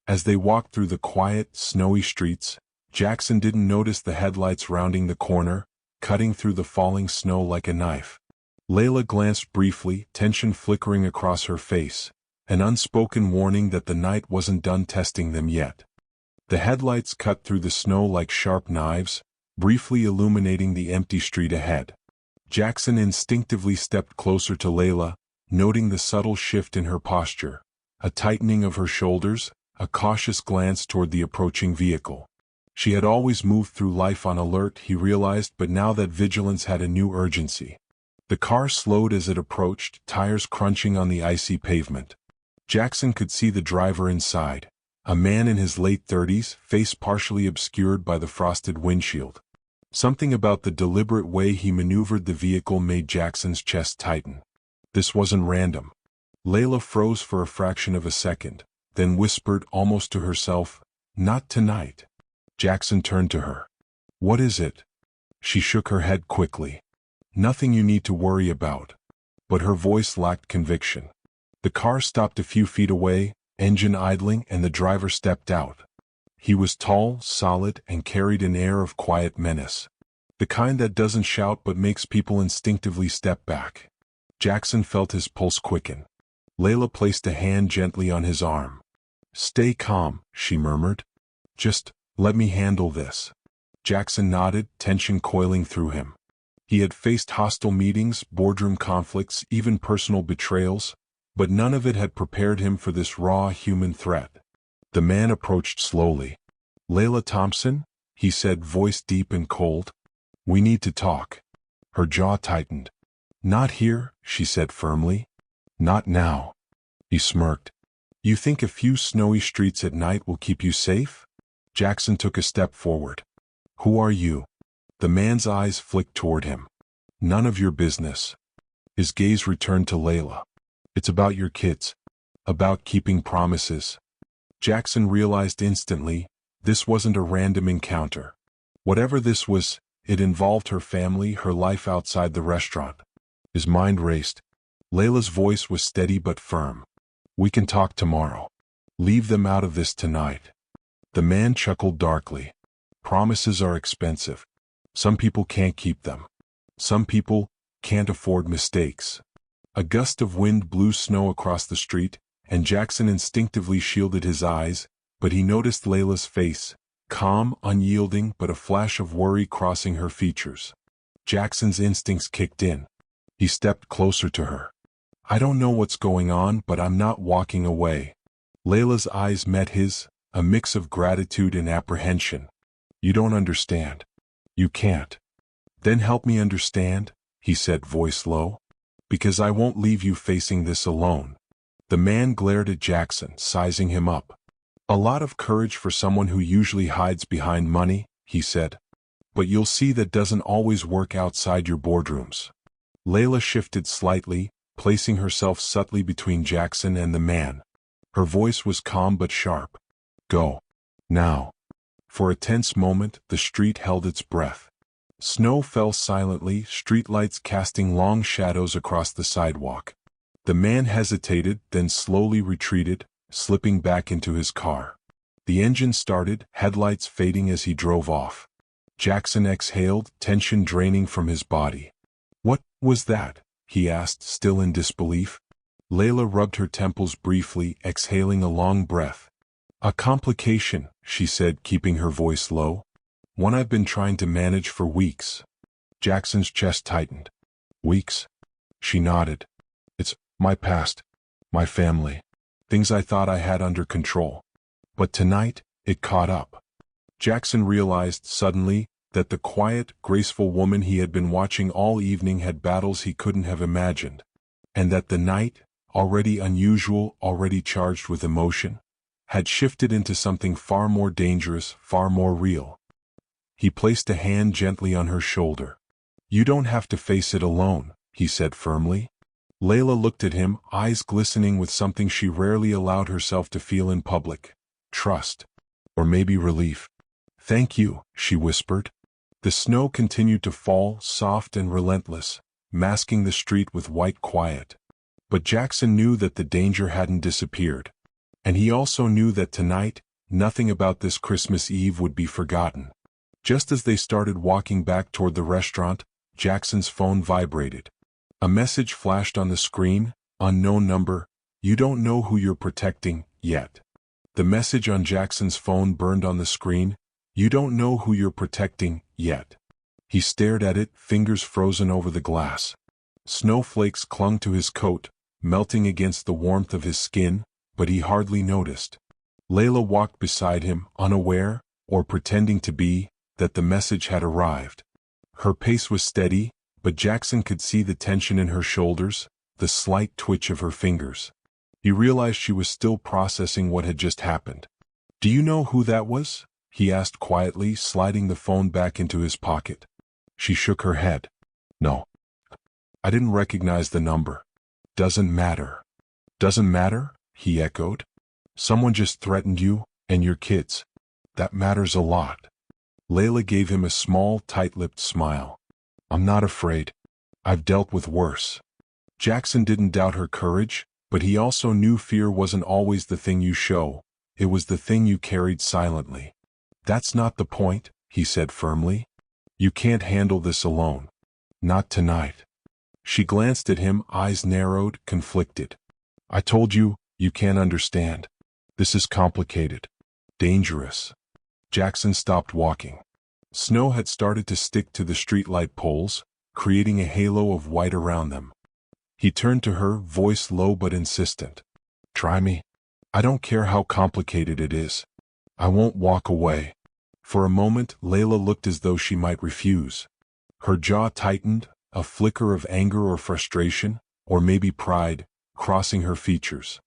As they walked through the quiet, snowy streets, Jackson didn't notice the headlights rounding the corner, cutting through the falling snow like a knife. Layla glanced briefly, tension flickering across her face, an unspoken warning that the night wasn't done testing them yet. The headlights cut through the snow like sharp knives, briefly illuminating the empty street ahead. Jackson instinctively stepped closer to Layla, noting the subtle shift in her posture, a tightening of her shoulders, a cautious glance toward the approaching vehicle. She had always moved through life on alert, he realized, but now that vigilance had a new urgency. The car slowed as it approached, tires crunching on the icy pavement. Jackson could see the driver inside, a man in his late 30s, face partially obscured by the frosted windshield. Something about the deliberate way he maneuvered the vehicle made Jackson's chest tighten. This wasn't random. Layla froze for a fraction of a second, then whispered almost to herself, "Not tonight." Jackson turned to her. "What is it?" She shook her head quickly. "Nothing you need to worry about." But her voice lacked conviction. The car stopped a few feet away, engine idling, and the driver stepped out. He was tall, solid, and carried an air of quiet menace. The kind that doesn't shout but makes people instinctively step back. Jackson felt his pulse quicken. Layla placed a hand gently on his arm. "Stay calm," she murmured. "Just let me handle this." Jackson nodded, tension coiling through him. He had faced hostile meetings, boardroom conflicts, even personal betrayals, but none of it had prepared him for this raw human threat. The man approached slowly. "Layla Thompson," he said, voice deep and cold. "We need to talk." Her jaw tightened. "Not here," she said firmly. "Not now." He smirked. "You think a few snowy streets at night will keep you safe?" Jackson took a step forward. "Who are you?" The man's eyes flicked toward him. "None of your business." His gaze returned to Layla. "It's about your kids. About keeping promises." Jackson realized instantly, this wasn't a random encounter. Whatever this was, it involved her family, her life outside the restaurant. His mind raced. Layla's voice was steady but firm. "We can talk tomorrow. Leave them out of this tonight." The man chuckled darkly. "Promises are expensive. Some people can't keep them. Some people can't afford mistakes." A gust of wind blew snow across the street, and Jackson instinctively shielded his eyes, but he noticed Layla's face, calm, unyielding, but a flash of worry crossing her features. Jackson's instincts kicked in. He stepped closer to her. "I don't know what's going on, but I'm not walking away." Layla's eyes met his, a mix of gratitude and apprehension. "You don't understand. You can't." "Then help me understand," he said, voice low. "Because I won't leave you facing this alone." The man glared at Jackson, sizing him up. "A lot of courage for someone who usually hides behind money," he said. "But you'll see that doesn't always work outside your boardrooms." Layla shifted slightly, placing herself subtly between Jackson and the man. Her voice was calm but sharp. "Go. Now." For a tense moment, the street held its breath. Snow fell silently, streetlights casting long shadows across the sidewalk. The man hesitated, then slowly retreated, slipping back into his car. The engine started, headlights fading as he drove off. Jackson exhaled, tension draining from his body. "What was that?" he asked, still in disbelief. Layla rubbed her temples briefly, exhaling a long breath. "A complication," she said, keeping her voice low. "One I've been trying to manage for weeks." Jackson's chest tightened. "Weeks?" She nodded. "It's my past, my family, things I thought I had under control. But tonight, it caught up." Jackson realized suddenly that the quiet, graceful woman he had been watching all evening had battles he couldn't have imagined, and that the night, already unusual, already charged with emotion, had shifted into something far more dangerous, far more real. He placed a hand gently on her shoulder. "You don't have to face it alone," he said firmly. Layla looked at him, eyes glistening with something she rarely allowed herself to feel in public. Trust. Or maybe relief. "Thank you," she whispered. The snow continued to fall, soft and relentless, masking the street with white quiet. But Jackson knew that the danger hadn't disappeared. And he also knew that tonight, nothing about this Christmas Eve would be forgotten. Just as they started walking back toward the restaurant, Jackson's phone vibrated. A message flashed on the screen, "Unknown number, you don't know who you're protecting, yet." The message on Jackson's phone burned on the screen, "You don't know who you're protecting, yet." He stared at it, fingers frozen over the glass. Snowflakes clung to his coat, melting against the warmth of his skin, but he hardly noticed. Layla walked beside him, unaware, or pretending to be, that the message had arrived. Her pace was steady, but Jackson could see the tension in her shoulders, the slight twitch of her fingers. He realized she was still processing what had just happened. "Do you know who that was?" he asked quietly, sliding the phone back into his pocket. She shook her head. No. I didn't recognize the number. Doesn't matter. Doesn't matter? He echoed. Someone just threatened you and your kids. That matters a lot. Layla gave him a small, tight-lipped smile. I'm not afraid. I've dealt with worse. Jackson didn't doubt her courage, but he also knew fear wasn't always the thing you show. It was the thing you carried silently. That's not the point, he said firmly. You can't handle this alone. Not tonight. She glanced at him, eyes narrowed, conflicted. I told you, you can't understand. This is complicated. Dangerous. Jackson stopped walking. Snow had started to stick to the streetlight poles, creating a halo of white around them. He turned to her, voice low but insistent. Try me. I don't care how complicated it is. I won't walk away. For a moment, Layla looked as though she might refuse. Her jaw tightened, a flicker of anger or frustration, or maybe pride, crossing her features.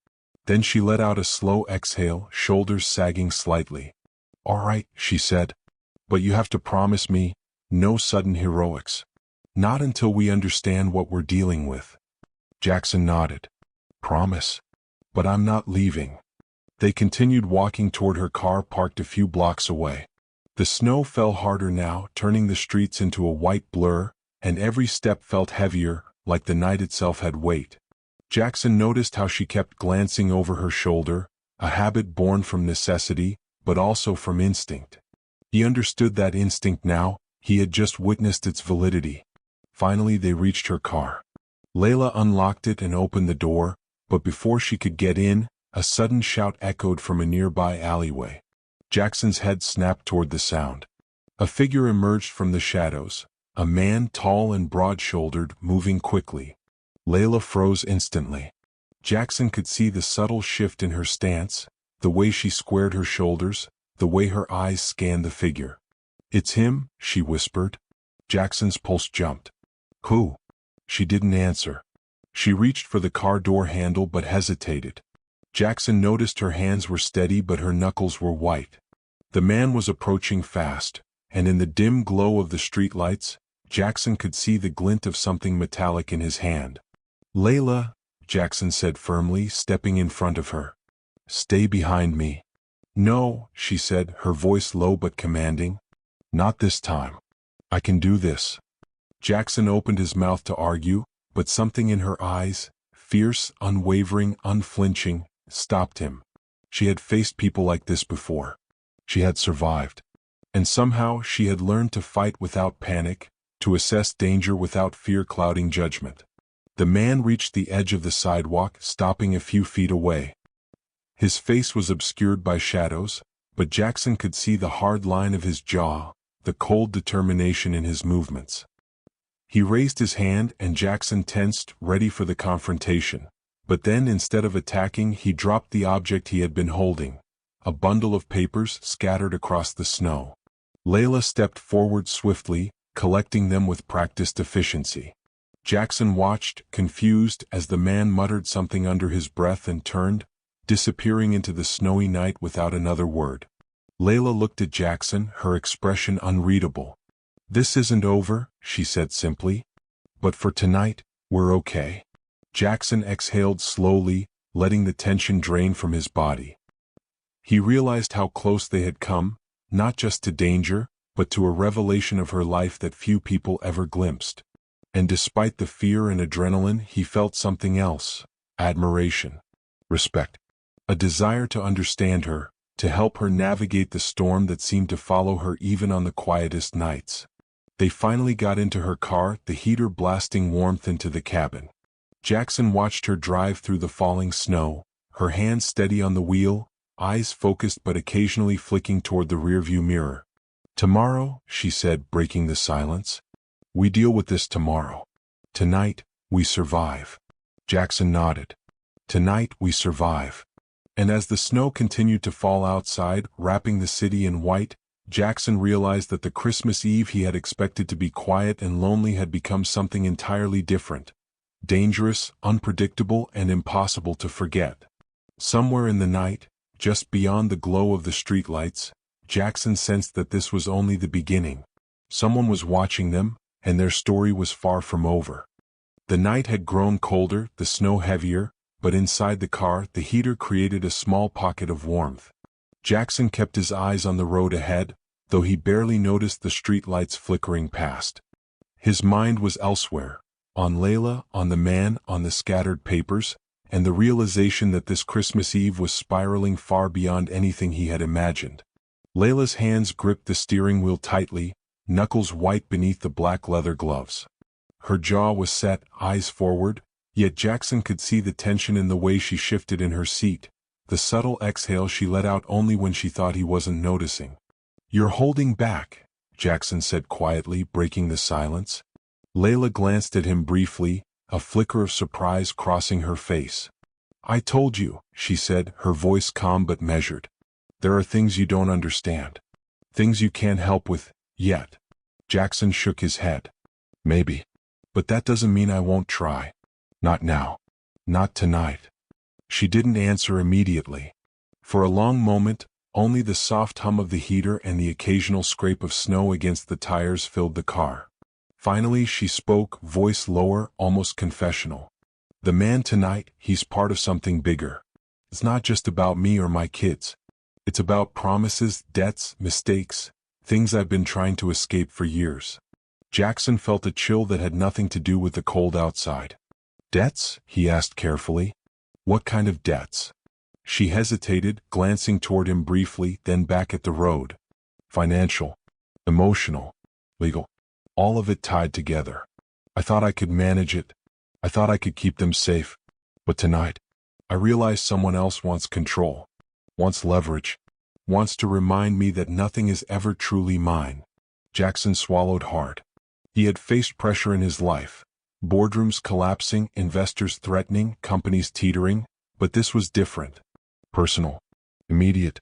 Then she let out a slow exhale, shoulders sagging slightly. All right, she said. But you have to promise me, no sudden heroics. Not until we understand what we're dealing with. Jackson nodded. Promise. But I'm not leaving. They continued walking toward her car parked a few blocks away. The snow fell harder now, turning the streets into a white blur, and every step felt heavier, like the night itself had weight. Jackson noticed how she kept glancing over her shoulder, a habit born from necessity, but also from instinct. He understood that instinct now, he had just witnessed its validity. Finally they reached her car. Layla unlocked it and opened the door, but before she could get in, a sudden shout echoed from a nearby alleyway. Jackson's head snapped toward the sound. A figure emerged from the shadows, a man tall and broad-shouldered, moving quickly. Layla froze instantly. Jackson could see the subtle shift in her stance, the way she squared her shoulders, the way her eyes scanned the figure. It's him, she whispered. Jackson's pulse jumped. Who? She didn't answer. She reached for the car door handle but hesitated. Jackson noticed her hands were steady but her knuckles were white. The man was approaching fast, and in the dim glow of the streetlights, Jackson could see the glint of something metallic in his hand. Layla, Jackson said firmly, stepping in front of her. Stay behind me. No, she said, her voice low but commanding. Not this time. I can do this. Jackson opened his mouth to argue, but something in her eyes, fierce, unwavering, unflinching, stopped him. She had faced people like this before. She had survived. And somehow she had learned to fight without panic, to assess danger without fear clouding judgment. The man reached the edge of the sidewalk, stopping a few feet away. His face was obscured by shadows, but Jackson could see the hard line of his jaw, the cold determination in his movements. He raised his hand and Jackson tensed, ready for the confrontation. But then instead of attacking, he dropped the object he had been holding, a bundle of papers scattered across the snow. Layla stepped forward swiftly, collecting them with practiced efficiency. Jackson watched, confused, as the man muttered something under his breath and turned, disappearing into the snowy night without another word. Layla looked at Jackson, her expression unreadable. This isn't over, she said simply. But for tonight, we're okay. Jackson exhaled slowly, letting the tension drain from his body. He realized how close they had come, not just to danger, but to a revelation of her life that few people ever glimpsed. And despite the fear and adrenaline, he felt something else: admiration, respect, a desire to understand her, to help her navigate the storm that seemed to follow her even on the quietest nights. They finally got into her car, the heater blasting warmth into the cabin. Jackson watched her drive through the falling snow, her hands steady on the wheel, eyes focused but occasionally flicking toward the rearview mirror. Tomorrow, she said, breaking the silence. We deal with this tomorrow. Tonight, we survive. Jackson nodded. Tonight, we survive. And as the snow continued to fall outside, wrapping the city in white, Jackson realized that the Christmas Eve he had expected to be quiet and lonely had become something entirely different. Dangerous, unpredictable, and impossible to forget. Somewhere in the night, just beyond the glow of the streetlights, Jackson sensed that this was only the beginning. Someone was watching them, and their story was far from over. The night had grown colder, the snow heavier, but inside the car, the heater created a small pocket of warmth. Jackson kept his eyes on the road ahead, though he barely noticed the streetlights flickering past. His mind was elsewhere, on Layla, on the man, on the scattered papers, and the realization that this Christmas Eve was spiraling far beyond anything he had imagined. Layla's hands gripped the steering wheel tightly, knuckles white beneath the black leather gloves. Her jaw was set, eyes forward, yet Jackson could see the tension in the way she shifted in her seat, the subtle exhale she let out only when she thought he wasn't noticing. "You're holding back," Jackson said quietly, breaking the silence. Layla glanced at him briefly, a flicker of surprise crossing her face. "I told you," she said, her voice calm but measured. "There are things you don't understand. Things you can't help with, yet." Jackson shook his head. "Maybe. But that doesn't mean I won't try. Not now. Not tonight." She didn't answer immediately. For a long moment, only the soft hum of the heater and the occasional scrape of snow against the tires filled the car. Finally she spoke, voice lower, almost confessional. "The man tonight, he's part of something bigger. It's not just about me or my kids. It's about promises, debts, mistakes, things I've been trying to escape for years." Jackson felt a chill that had nothing to do with the cold outside. "Debts?" he asked carefully. "What kind of debts?" She hesitated, glancing toward him briefly, then back at the road. "Financial, emotional, legal. All of it tied together. I thought I could manage it. I thought I could keep them safe. But tonight, I realized someone else wants control, wants leverage, wants to remind me that nothing is ever truly mine." Jackson swallowed hard. He had faced pressure in his life. Boardrooms collapsing, investors threatening, companies teetering, but this was different. Personal, immediate,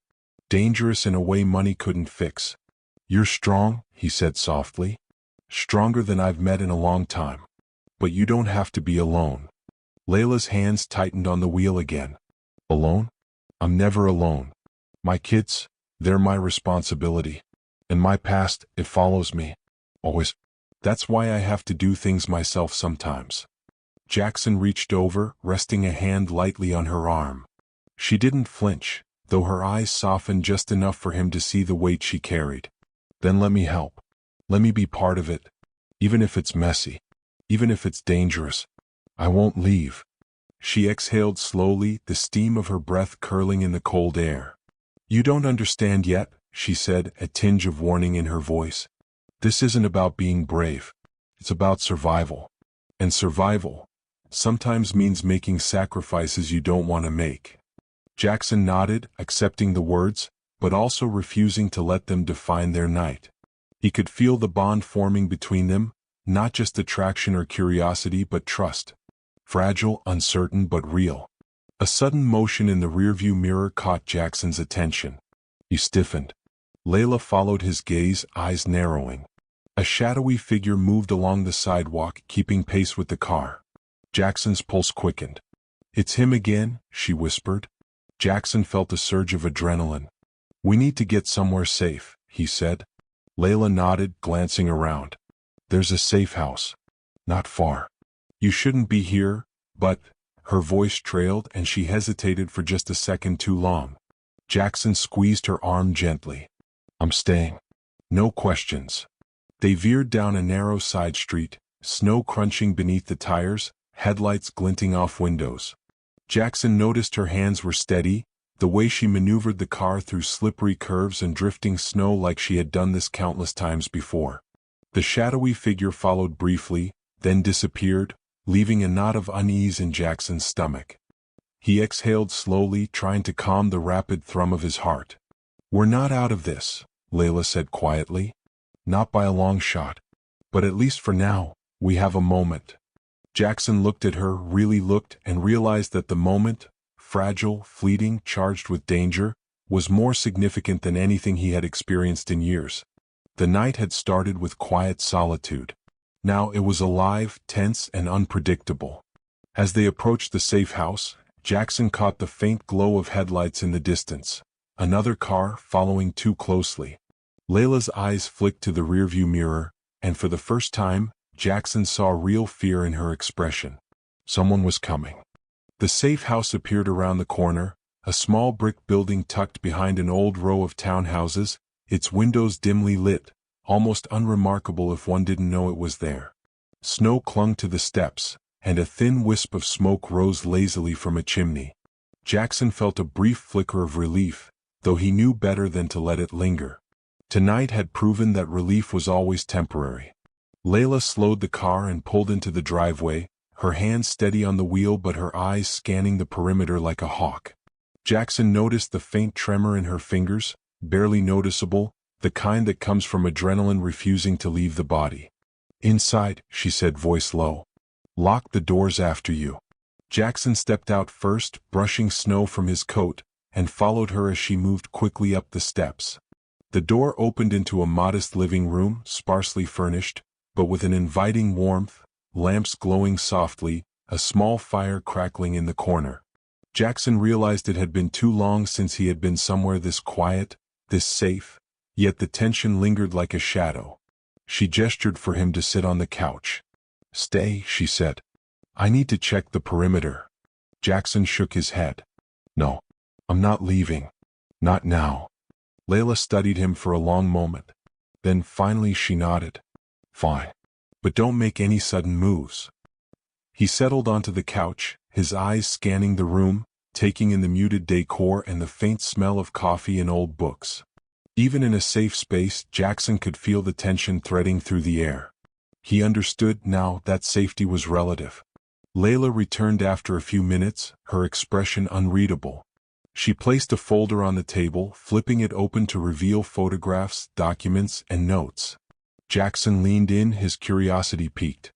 dangerous in a way money couldn't fix. "You're strong," he said softly. "Stronger than I've met in a long time. But you don't have to be alone." Layla's hands tightened on the wheel again. "Alone? I'm never alone. My kids, they're my responsibility. And my past, it follows me. Always. That's why I have to do things myself sometimes." Jackson reached over, resting a hand lightly on her arm. She didn't flinch, though her eyes softened just enough for him to see the weight she carried. "Then let me help. Let me be part of it. Even if it's messy. Even if it's dangerous. I won't leave." She exhaled slowly, the steam of her breath curling in the cold air. "You don't understand yet," she said, a tinge of warning in her voice. "This isn't about being brave. It's about survival. And survival sometimes means making sacrifices you don't want to make." Jackson nodded, accepting the words, but also refusing to let them define their night. He could feel the bond forming between them, not just attraction or curiosity but trust. Fragile, uncertain, but real. A sudden motion in the rearview mirror caught Jackson's attention. He stiffened. Layla followed his gaze, eyes narrowing. A shadowy figure moved along the sidewalk, keeping pace with the car. Jackson's pulse quickened. "It's him again," she whispered. Jackson felt a surge of adrenaline. "We need to get somewhere safe," he said. Layla nodded, glancing around. "There's a safe house. Not far. You shouldn't be here, but—" Her voice trailed and she hesitated for just a second too long. Jackson squeezed her arm gently. "I'm staying. No questions." They veered down a narrow side street, snow crunching beneath the tires, headlights glinting off windows. Jackson noticed her hands were steady, the way she maneuvered the car through slippery curves and drifting snow like she had done this countless times before. The shadowy figure followed briefly, then disappeared, leaving a knot of unease in Jackson's stomach. He exhaled slowly, trying to calm the rapid thrum of his heart. "We're not out of this," Layla said quietly. "Not by a long shot. But at least for now, we have a moment." Jackson looked at her, really looked, and realized that the moment, fragile, fleeting, charged with danger, was more significant than anything he had experienced in years. The night had started with quiet solitude. Now it was alive, tense, and unpredictable. As they approached the safe house, Jackson caught the faint glow of headlights in the distance. Another car following too closely. Layla's eyes flicked to the rearview mirror, and for the first time, Jackson saw real fear in her expression. Someone was coming. The safe house appeared around the corner, a small brick building tucked behind an old row of townhouses, its windows dimly lit, almost unremarkable if one didn't know it was there. Snow clung to the steps, and a thin wisp of smoke rose lazily from a chimney. Jackson felt a brief flicker of relief, though he knew better than to let it linger. Tonight had proven that relief was always temporary. Layla slowed the car and pulled into the driveway, her hands steady on the wheel but her eyes scanning the perimeter like a hawk. Jackson noticed the faint tremor in her fingers, barely noticeable, the kind that comes from adrenaline refusing to leave the body. "Inside," she said, voice low. "Lock the doors after you." Jackson stepped out first, brushing snow from his coat, and followed her as she moved quickly up the steps. The door opened into a modest living room, sparsely furnished, but with an inviting warmth, lamps glowing softly, a small fire crackling in the corner. Jackson realized it had been too long since he had been somewhere this quiet, this safe, yet the tension lingered like a shadow. She gestured for him to sit on the couch. "Stay," she said. "I need to check the perimeter." Jackson shook his head. "No, I'm not leaving. Not now." Layla studied him for a long moment. Then finally she nodded. "Fine. But don't make any sudden moves." He settled onto the couch, his eyes scanning the room, taking in the muted decor and the faint smell of coffee and old books. Even in a safe space, Jackson could feel the tension threading through the air. He understood now that safety was relative. Layla returned after a few minutes, her expression unreadable. She placed a folder on the table, flipping it open to reveal photographs, documents, and notes. Jackson leaned in, his curiosity piqued.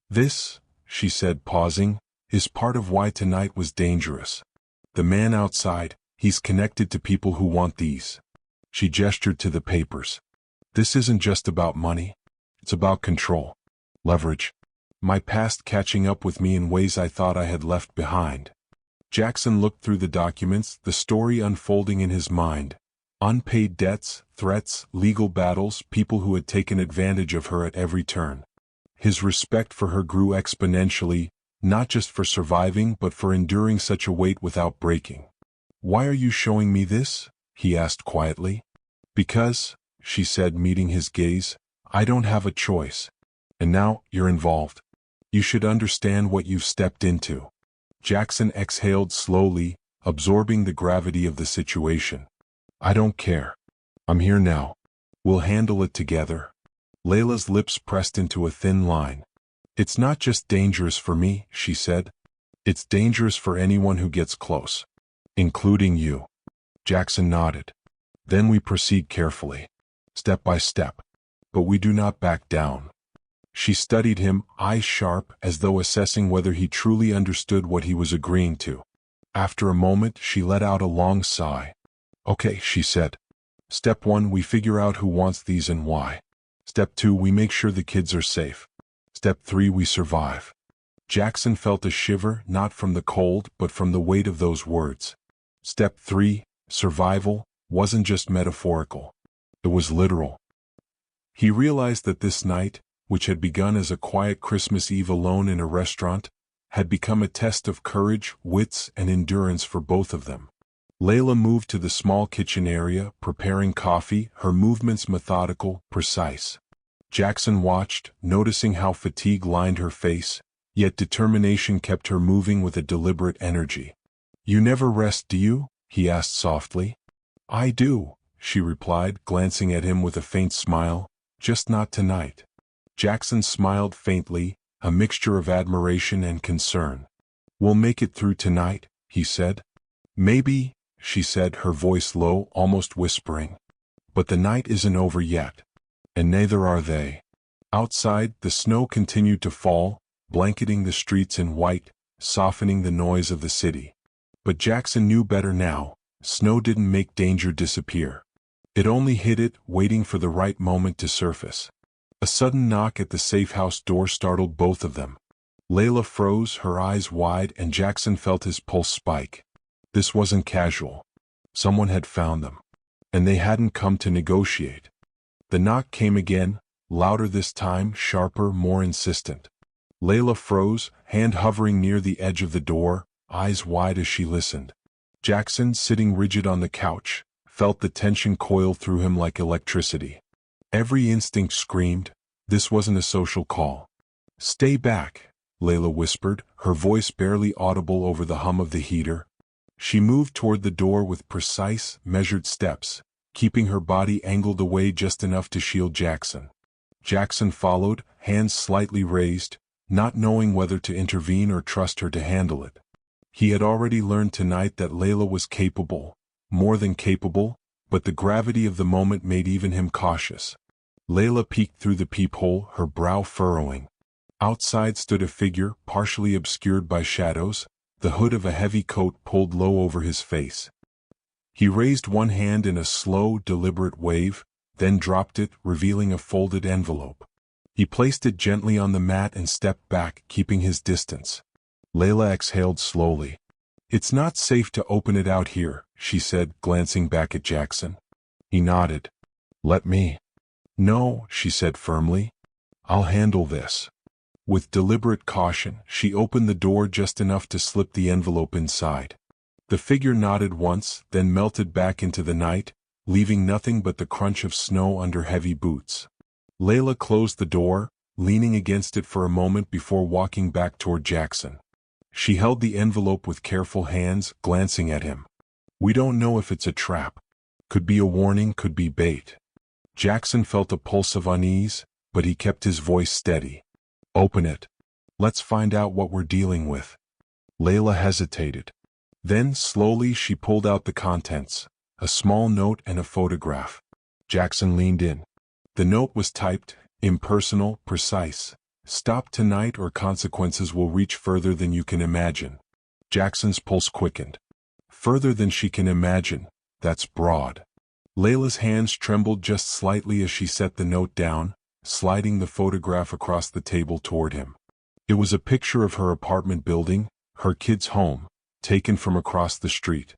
"This," she said, pausing, "is part of why tonight was dangerous. The man outside, he's connected to people who want these." She gestured to the papers. "This isn't just about money. It's about control. Leverage. My past catching up with me in ways I thought I had left behind." Jackson looked through the documents, the story unfolding in his mind. Unpaid debts, threats, legal battles, people who had taken advantage of her at every turn. His respect for her grew exponentially, not just for surviving but for enduring such a weight without breaking. "Why are you showing me this?" he asked quietly. "Because," she said, meeting his gaze, "I don't have a choice. And now, you're involved. You should understand what you've stepped into." Jackson exhaled slowly, absorbing the gravity of the situation. "I don't care. I'm here now. We'll handle it together." Layla's lips pressed into a thin line. "It's not just dangerous for me," she said. "It's dangerous for anyone who gets close. Including you." Jackson nodded. "Then we proceed carefully. Step by step. But we do not back down." She studied him, eyes sharp, as though assessing whether he truly understood what he was agreeing to. After a moment, she let out a long sigh. "Okay," she said. "Step 1, we figure out who wants these and why. Step 2, we make sure the kids are safe. Step 3, we survive." Jackson felt a shiver, not from the cold, but from the weight of those words. Step 3, survival, wasn't just metaphorical. It was literal. He realized that this night, which had begun as a quiet Christmas Eve alone in a restaurant, had become a test of courage, wits, and endurance for both of them. Layla moved to the small kitchen area, preparing coffee, her movements methodical, precise. Jackson watched, noticing how fatigue lined her face, yet determination kept her moving with a deliberate energy. "You never rest, do you?" he asked softly. "I do," she replied, glancing at him with a faint smile. "Just not tonight." Jackson smiled faintly, a mixture of admiration and concern. "We'll make it through tonight," he said. "Maybe," she said, her voice low, almost whispering. "But the night isn't over yet. And neither are they." Outside, the snow continued to fall, blanketing the streets in white, softening the noise of the city. But Jackson knew better now. Snow didn't make danger disappear. It only hid it, waiting for the right moment to surface. A sudden knock at the safe house door startled both of them. Layla froze, her eyes wide, and Jackson felt his pulse spike. This wasn't casual. Someone had found them. And they hadn't come to negotiate. The knock came again, louder this time, sharper, more insistent. Layla froze, hand hovering near the edge of the door, eyes wide as she listened. Jackson, sitting rigid on the couch, felt the tension coil through him like electricity. Every instinct screamed, this wasn't a social call. "Stay back," Layla whispered, her voice barely audible over the hum of the heater. She moved toward the door with precise, measured steps, keeping her body angled away just enough to shield Jackson. Jackson followed, hands slightly raised, not knowing whether to intervene or trust her to handle it. He had already learned tonight that Layla was capable, more than capable, but the gravity of the moment made even him cautious. Layla peeked through the peephole, her brow furrowing. Outside stood a figure, partially obscured by shadows, the hood of a heavy coat pulled low over his face. He raised one hand in a slow, deliberate wave, then dropped it, revealing a folded envelope. He placed it gently on the mat and stepped back, keeping his distance. Layla exhaled slowly. "It's not safe to open it out here," she said, glancing back at Jackson. He nodded. "Let me." "No," she said firmly. "I'll handle this." With deliberate caution, she opened the door just enough to slip the envelope inside. The figure nodded once, then melted back into the night, leaving nothing but the crunch of snow under heavy boots. Layla closed the door, leaning against it for a moment before walking back toward Jackson. She held the envelope with careful hands, glancing at him. "We don't know if it's a trap. Could be a warning, could be bait." Jackson felt a pulse of unease, but he kept his voice steady. "Open it. Let's find out what we're dealing with." Layla hesitated. Then, slowly, she pulled out the contents, a small note and a photograph. Jackson leaned in. The note was typed, impersonal, precise. "Stop tonight or consequences will reach further than you can imagine." Jackson's pulse quickened. Further than she can imagine, that's broad. Layla's hands trembled just slightly as she set the note down, sliding the photograph across the table toward him. It was a picture of her apartment building, her kids' home, taken from across the street.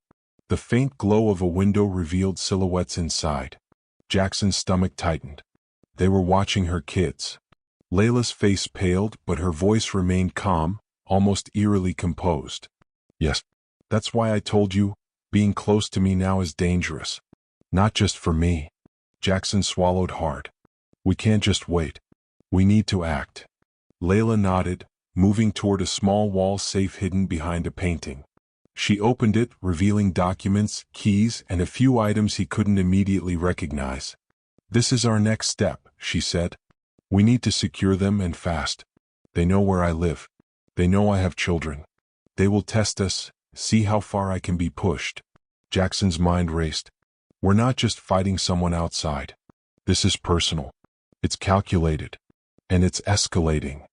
The faint glow of a window revealed silhouettes inside. Jackson's stomach tightened. They were watching her kids. Layla's face paled, but her voice remained calm, almost eerily composed. "Yes, that's why I told you, being close to me now is dangerous. Not just for me." Jackson swallowed hard. "We can't just wait. We need to act." Layla nodded, moving toward a small wall safe hidden behind a painting. She opened it, revealing documents, keys, and a few items he couldn't immediately recognize. "This is our next step," she said. "We need to secure them and fast. They know where I live. They know I have children. They will test us, see how far I can be pushed." Jackson's mind raced. "We're not just fighting someone outside. This is personal. It's calculated. And it's escalating."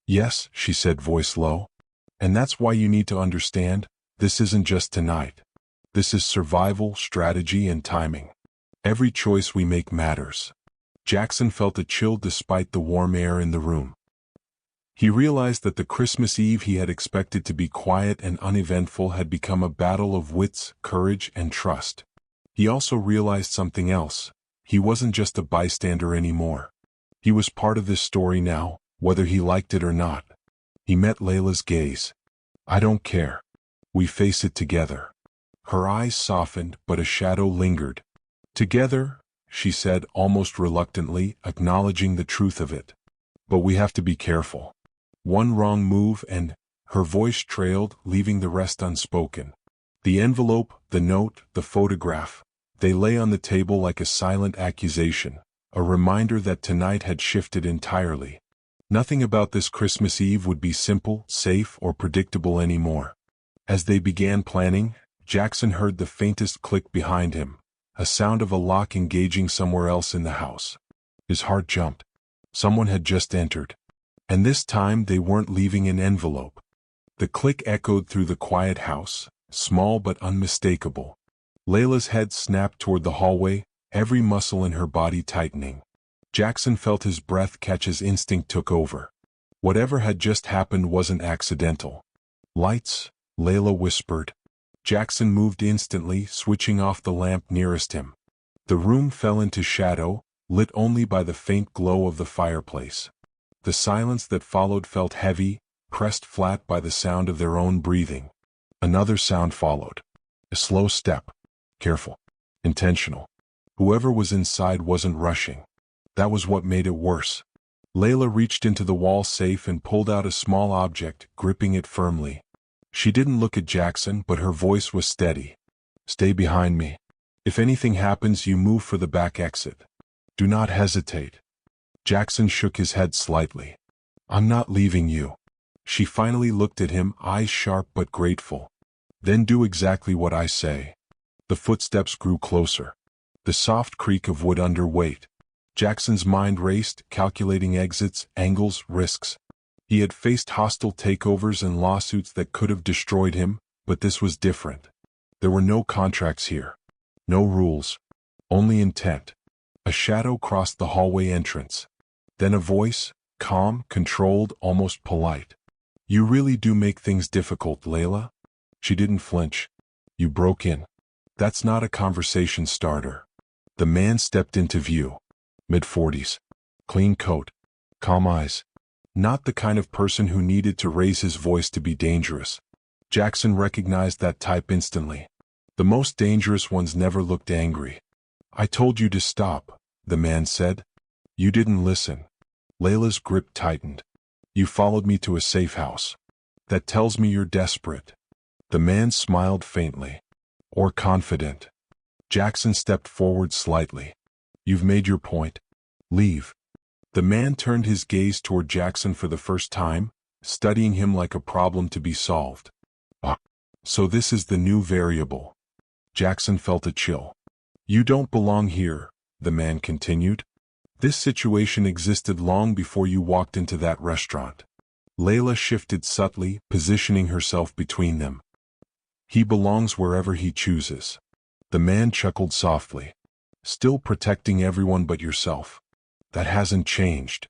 "Yes," she said, voice low. "And that's why you need to understand, this isn't just tonight. This is survival, strategy, and timing. Every choice we make matters." Jackson felt a chill despite the warm air in the room. He realized that the Christmas Eve he had expected to be quiet and uneventful had become a battle of wits, courage, and trust. He also realized something else. He wasn't just a bystander anymore. He was part of this story now, whether he liked it or not. He met Layla's gaze. "I don't care. We face it together." Her eyes softened, but a shadow lingered. "Together," she said almost reluctantly, acknowledging the truth of it. "But we have to be careful. One wrong move and—" her voice trailed, leaving the rest unspoken. The envelope, the note, the photograph, they lay on the table like a silent accusation, a reminder that tonight had shifted entirely. Nothing about this Christmas Eve would be simple, safe, or predictable anymore. As they began planning, Jackson heard the faintest click behind him, a sound of a lock engaging somewhere else in the house. His heart jumped. Someone had just entered. And this time they weren't leaving an envelope. The click echoed through the quiet house, small but unmistakable. Layla's head snapped toward the hallway, every muscle in her body tightening. Jackson felt his breath catch as instinct took over. Whatever had just happened wasn't accidental. "Lights," Layla whispered. Jackson moved instantly, switching off the lamp nearest him. The room fell into shadow, lit only by the faint glow of the fireplace. The silence that followed felt heavy, pressed flat by the sound of their own breathing. Another sound followed. A slow step. Careful. Intentional. Whoever was inside wasn't rushing. That was what made it worse. Layla reached into the wall safe and pulled out a small object, gripping it firmly. She didn't look at Jackson, but her voice was steady. "Stay behind me. If anything happens, you move for the back exit. Do not hesitate." Jackson shook his head slightly. "I'm not leaving you." She finally looked at him, eyes sharp but grateful. "Then do exactly what I say." The footsteps grew closer. The soft creak of wood under weight. Jackson's mind raced, calculating exits, angles, risks. He had faced hostile takeovers and lawsuits that could have destroyed him, but this was different. There were no contracts here. No rules. Only intent. A shadow crossed the hallway entrance. Then a voice, calm, controlled, almost polite. "You really do make things difficult, Layla." She didn't flinch. "You broke in." That's not a conversation starter. The man stepped into view. Mid-40s. Clean coat. Calm eyes. Not the kind of person who needed to raise his voice to be dangerous. Jackson recognized that type instantly. The most dangerous ones never looked angry. "I told you to stop," the man said. "You didn't listen." Layla's grip tightened. "You followed me to a safe house. That tells me you're desperate." The man smiled faintly. "Or confident." Jackson stepped forward slightly. "You've made your point. Leave." The man turned his gaze toward Jackson for the first time, studying him like a problem to be solved. "Ah, so this is the new variable." Jackson felt a chill. "You don't belong here," the man continued. "This situation existed long before you walked into that restaurant." Layla shifted subtly, positioning herself between them. "He belongs wherever he chooses." The man chuckled softly. "Still protecting everyone but yourself. That hasn't changed."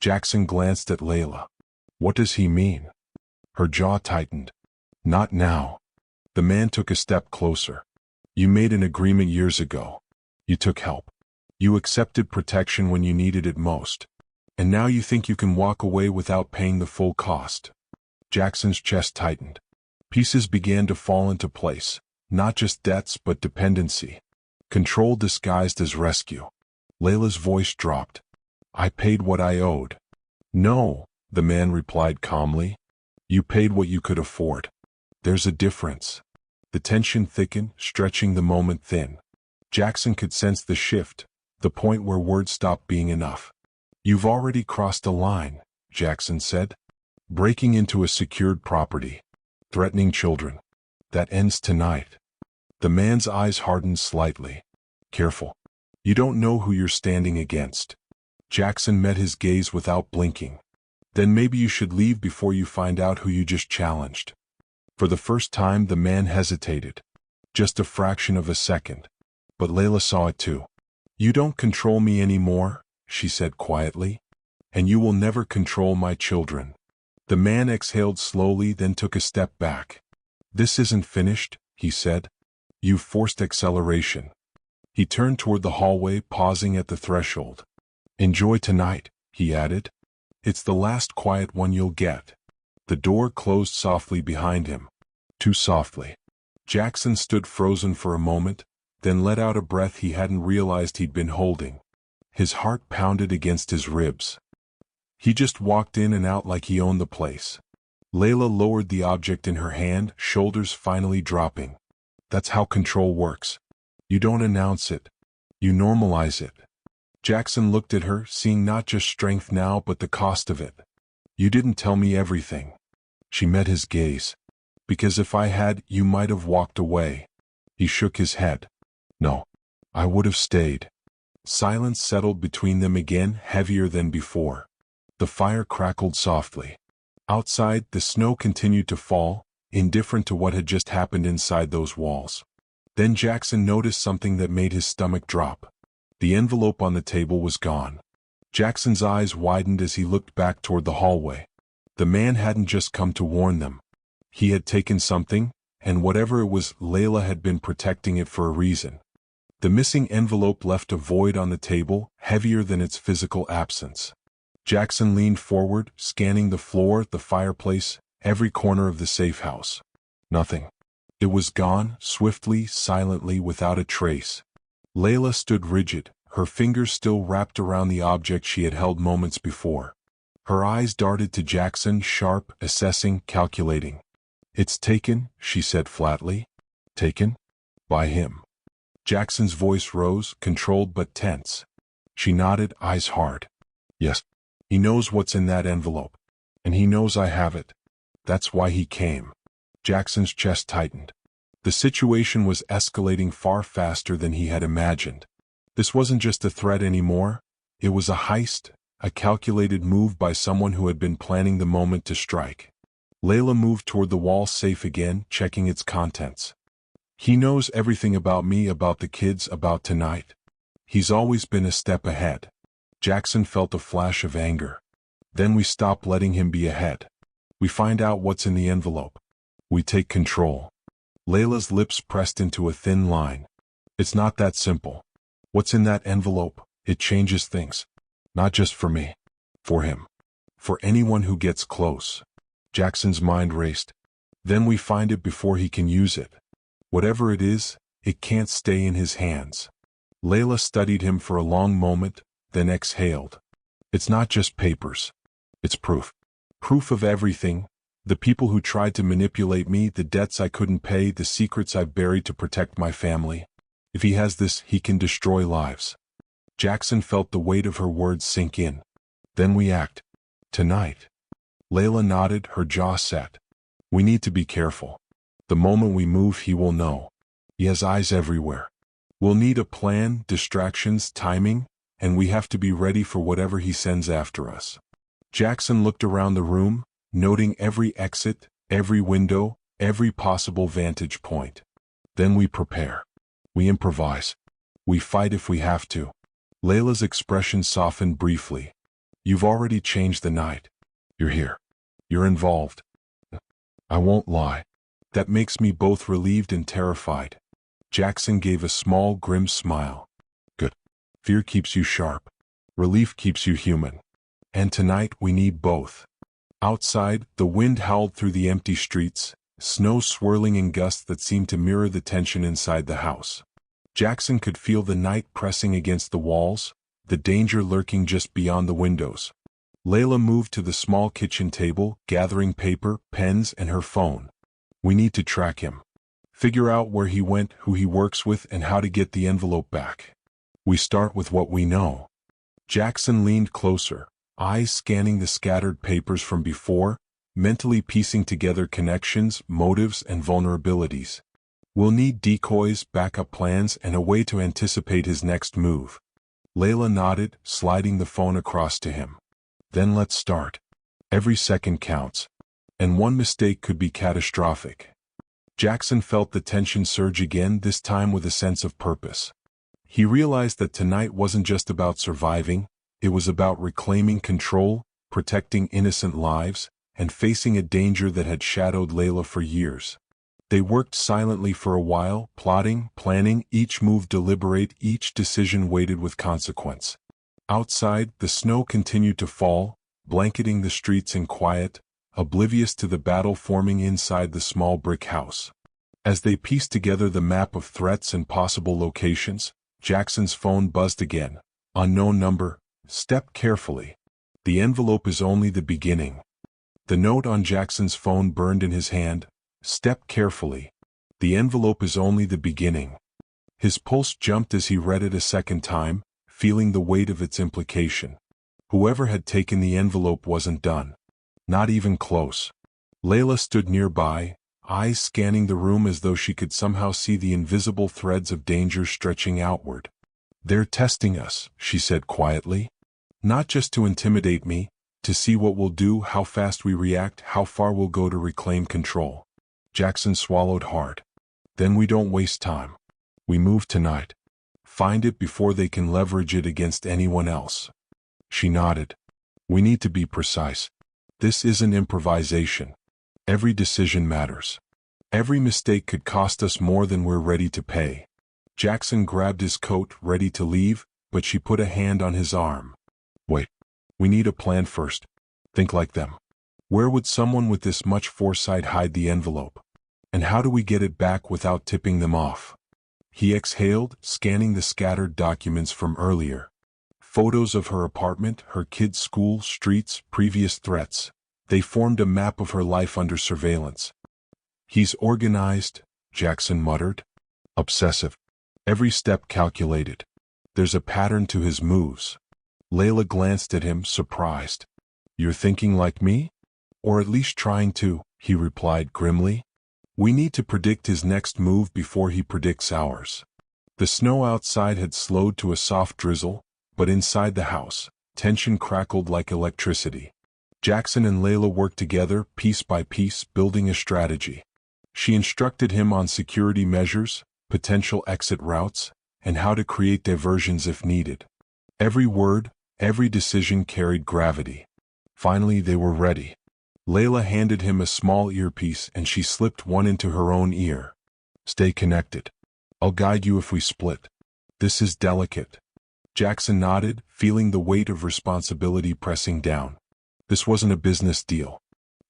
Jackson glanced at Layla. "What does he mean?" Her jaw tightened. "Not now." The man took a step closer. "You made an agreement years ago. You took help. You accepted protection when you needed it most. And now you think you can walk away without paying the full cost." Jackson's chest tightened. Pieces began to fall into place. Not just debts, but dependency. Control disguised as rescue. Layla's voice dropped. "I paid what I owed." "No," the man replied calmly. "You paid what you could afford. There's a difference." The tension thickened, stretching the moment thin. Jackson could sense the shift, the point where words stopped being enough. "You've already crossed a line," Jackson said. "Breaking into a secured property. Threatening children. That ends tonight." The man's eyes hardened slightly. "Careful. You don't know who you're standing against." Jackson met his gaze without blinking. "Then maybe you should leave before you find out who you just challenged." For the first time, the man hesitated. Just a fraction of a second. But Layla saw it too. "You don't control me anymore," she said quietly. "And you will never control my children." The man exhaled slowly, then took a step back. "This isn't finished," he said. "You've forced acceleration." He turned toward the hallway, pausing at the threshold. "Enjoy tonight," he added. "It's the last quiet one you'll get." The door closed softly behind him. Too softly. Jackson stood frozen for a moment, then let out a breath he hadn't realized he'd been holding. His heart pounded against his ribs. He just walked in and out like he owned the place. Layla lowered the object in her hand, shoulders finally dropping. "That's how control works. You don't announce it. You normalize it." Jackson looked at her, seeing not just strength now but the cost of it. "You didn't tell me everything." She met his gaze. "Because if I had, you might have walked away." He shook his head. "No. I would have stayed." Silence settled between them again, heavier than before. The fire crackled softly. Outside, the snow continued to fall, indifferent to what had just happened inside those walls. Then Jackson noticed something that made his stomach drop. The envelope on the table was gone. Jackson's eyes widened as he looked back toward the hallway. The man hadn't just come to warn them. He had taken something, and whatever it was, Layla had been protecting it for a reason. The missing envelope left a void on the table, heavier than its physical absence. Jackson leaned forward, scanning the floor, the fireplace, every corner of the safe house. Nothing. It was gone, swiftly, silently, without a trace. Layla stood rigid, her fingers still wrapped around the object she had held moments before. Her eyes darted to Jackson, sharp, assessing, calculating. "It's taken," she said flatly. "Taken? By him." Jackson's voice rose, controlled but tense. She nodded, eyes hard. "Yes. He knows what's in that envelope. And he knows I have it. That's why he came." Jackson's chest tightened. The situation was escalating far faster than he had imagined. This wasn't just a threat anymore. It was a heist, a calculated move by someone who had been planning the moment to strike. Layla moved toward the wall safe again, checking its contents. "He knows everything about me, about the kids, about tonight. He's always been a step ahead." Jackson felt a flash of anger. "Then we stop letting him be ahead. We find out what's in the envelope. We take control." Layla's lips pressed into a thin line. "It's not that simple. What's in that envelope, it changes things. Not just for me. For him. For anyone who gets close." Jackson's mind raced. "Then we find it before he can use it. Whatever it is, it can't stay in his hands." Layla studied him for a long moment, then exhaled. "It's not just papers. It's proof. Proof of everything. The people who tried to manipulate me, the debts I couldn't pay, the secrets I've buried to protect my family. If he has this, he can destroy lives." Jackson felt the weight of her words sink in. "Then we act. Tonight." Layla nodded, her jaw set. "We need to be careful. The moment we move, he will know. He has eyes everywhere. We'll need a plan, distractions, timing, and we have to be ready for whatever he sends after us." Jackson looked around the room, noting every exit, every window, every possible vantage point. "Then we prepare. We improvise. We fight if we have to." Layla's expression softened briefly. "You've already changed the night. You're here. You're involved. I won't lie. That makes me both relieved and terrified." Jackson gave a small, grim smile. "Good. Fear keeps you sharp. Relief keeps you human. And tonight we need both." Outside, the wind howled through the empty streets, snow swirling in gusts that seemed to mirror the tension inside the house. Jackson could feel the night pressing against the walls, the danger lurking just beyond the windows. Layla moved to the small kitchen table, gathering paper, pens, and her phone. "We need to track him. Figure out where he went, who he works with, and how to get the envelope back. We start with what we know." Jackson leaned closer, eyes scanning the scattered papers from before, mentally piecing together connections, motives, and vulnerabilities. "We'll need decoys, backup plans, and a way to anticipate his next move." Layla nodded, sliding the phone across to him. "Then let's start. Every second counts. And one mistake could be catastrophic." Jackson felt the tension surge again, this time with a sense of purpose. He realized that tonight wasn't just about surviving, it was about reclaiming control, protecting innocent lives, and facing a danger that had shadowed Layla for years. They worked silently for a while, plotting, planning, each move deliberate, each decision weighted with consequence. Outside, the snow continued to fall, blanketing the streets in quiet, oblivious to the battle forming inside the small brick house. As they pieced together the map of threats and possible locations, Jackson's phone buzzed again. "Unknown number. Step carefully. The envelope is only the beginning." The note on Jackson's phone burned in his hand. "Step carefully. The envelope is only the beginning." His pulse jumped as he read it a second time, feeling the weight of its implication. Whoever had taken the envelope wasn't done. Not even close. Layla stood nearby, eyes scanning the room as though she could somehow see the invisible threads of danger stretching outward. "They're testing us," she said quietly. "Not just to intimidate me, to see what we'll do, how fast we react, how far we'll go to reclaim control." Jackson swallowed hard. "Then we don't waste time. We move tonight. Find it before they can leverage it against anyone else." She nodded. "We need to be precise. This isn't improvisation. Every decision matters." Every mistake could cost us more than we're ready to pay. Jackson grabbed his coat, ready to leave, but she put a hand on his arm. Wait. We need a plan first. Think like them. Where would someone with this much foresight hide the envelope? And how do we get it back without tipping them off? He exhaled, scanning the scattered documents from earlier. Photos of her apartment, her kids' school, streets, previous threats. They formed a map of her life under surveillance. He's organized, Jackson muttered. Obsessive. Every step calculated. There's a pattern to his moves. Layla glanced at him, surprised. You're thinking like me? Or at least trying to, he replied grimly. We need to predict his next move before he predicts ours. The snow outside had slowed to a soft drizzle, but inside the house, tension crackled like electricity. Jackson and Layla worked together, piece by piece, building a strategy. She instructed him on security measures, potential exit routes, and how to create diversions if needed. Every word, every decision carried gravity. Finally, they were ready. Layla handed him a small earpiece and she slipped one into her own ear. Stay connected. I'll guide you if we split. This is delicate. Jackson nodded, feeling the weight of responsibility pressing down. This wasn't a business deal.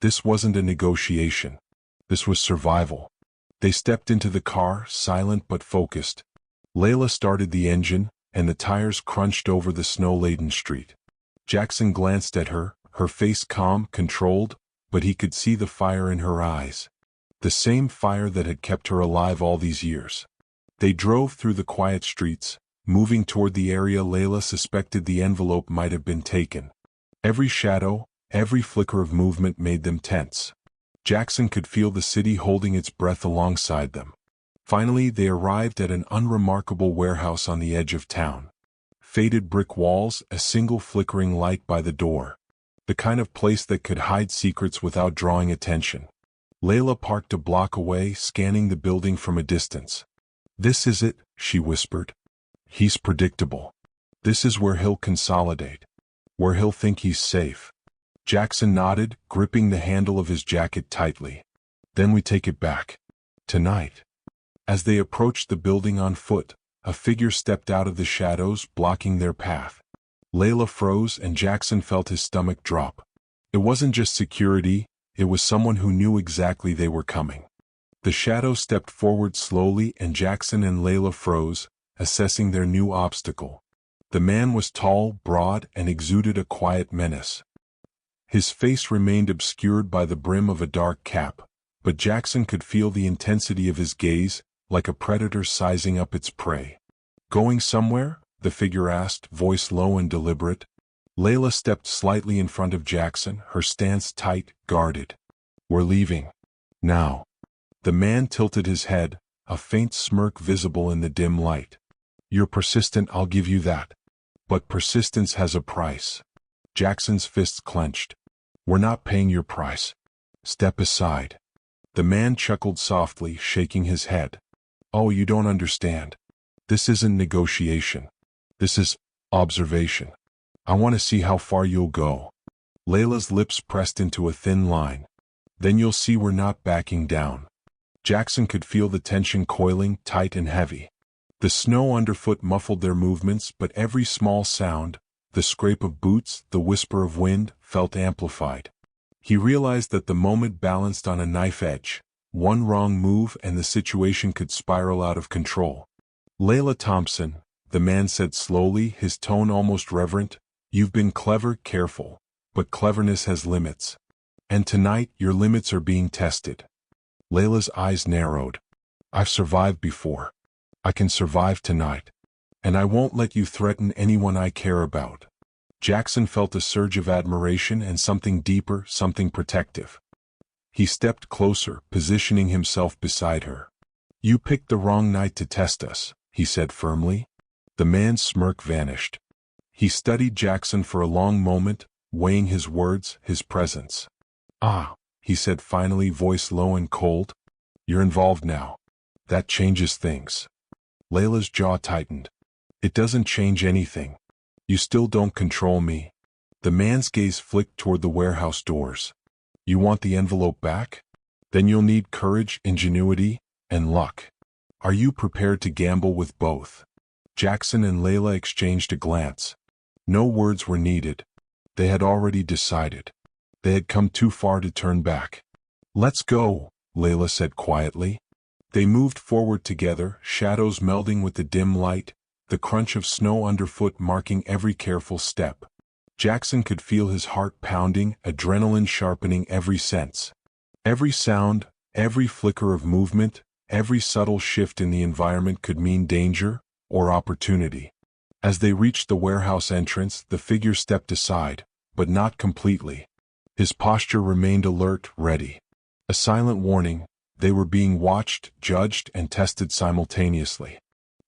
This wasn't a negotiation. This was survival. They stepped into the car, silent but focused. Layla started the engine, and the tires crunched over the snow-laden street. Jackson glanced at her, her face calm, controlled, but he could see the fire in her eyes. The same fire that had kept her alive all these years. They drove through the quiet streets, moving toward the area Layla suspected the envelope might have been taken. Every shadow, every flicker of movement made them tense. Jackson could feel the city holding its breath alongside them. Finally, they arrived at an unremarkable warehouse on the edge of town. Faded brick walls, a single flickering light by the door. The kind of place that could hide secrets without drawing attention. Layla parked a block away, scanning the building from a distance. This is it, she whispered. He's predictable. This is where he'll consolidate. Where he'll think he's safe. Jackson nodded, gripping the handle of his jacket tightly. Then we take it back. Tonight. As they approached the building on foot, a figure stepped out of the shadows, blocking their path. Layla froze and Jackson felt his stomach drop. It wasn't just security, it was someone who knew exactly they were coming. The shadow stepped forward slowly and Jackson and Layla froze, assessing their new obstacle. The man was tall, broad, and exuded a quiet menace. His face remained obscured by the brim of a dark cap, but Jackson could feel the intensity of his gaze, like a predator sizing up its prey. Going somewhere? The figure asked, voice low and deliberate. Layla stepped slightly in front of Jackson, her stance tight, guarded. We're leaving. Now. The man tilted his head, a faint smirk visible in the dim light. You're persistent, I'll give you that. But persistence has a price. Jackson's fists clenched. We're not paying your price. Step aside. The man chuckled softly, shaking his head. Oh, you don't understand. This isn't negotiation. This is observation. I want to see how far you'll go. Layla's lips pressed into a thin line. Then you'll see we're not backing down. Jackson could feel the tension coiling, tight and heavy. The snow underfoot muffled their movements, but every small sound, the scrape of boots, the whisper of wind, felt amplified. He realized that the moment balanced on a knife edge. One wrong move and the situation could spiral out of control. Layla Thompson, the man said slowly, his tone almost reverent, you've been clever, careful, but cleverness has limits. And tonight, your limits are being tested. Layla's eyes narrowed. I've survived before. I can survive tonight. And I won't let you threaten anyone I care about. Jackson felt a surge of admiration and something deeper, something protective. He stepped closer, positioning himself beside her. You picked the wrong night to test us, he said firmly. The man's smirk vanished. He studied Jackson for a long moment, weighing his words, his presence. Ah, he said finally, voice low and cold. You're involved now. That changes things. Layla's jaw tightened. It doesn't change anything. You still don't control me. The man's gaze flicked toward the warehouse doors. You want the envelope back? Then you'll need courage, ingenuity, and luck. Are you prepared to gamble with both? Jackson and Layla exchanged a glance. No words were needed. They had already decided. They had come too far to turn back. Let's go, Layla said quietly. They moved forward together, shadows melding with the dim light, the crunch of snow underfoot marking every careful step. Jackson could feel his heart pounding, adrenaline sharpening every sense. Every sound, every flicker of movement, every subtle shift in the environment could mean danger or opportunity. As they reached the warehouse entrance, the figure stepped aside, but not completely. His posture remained alert, ready. A silent warning. They were being watched, judged, and tested simultaneously.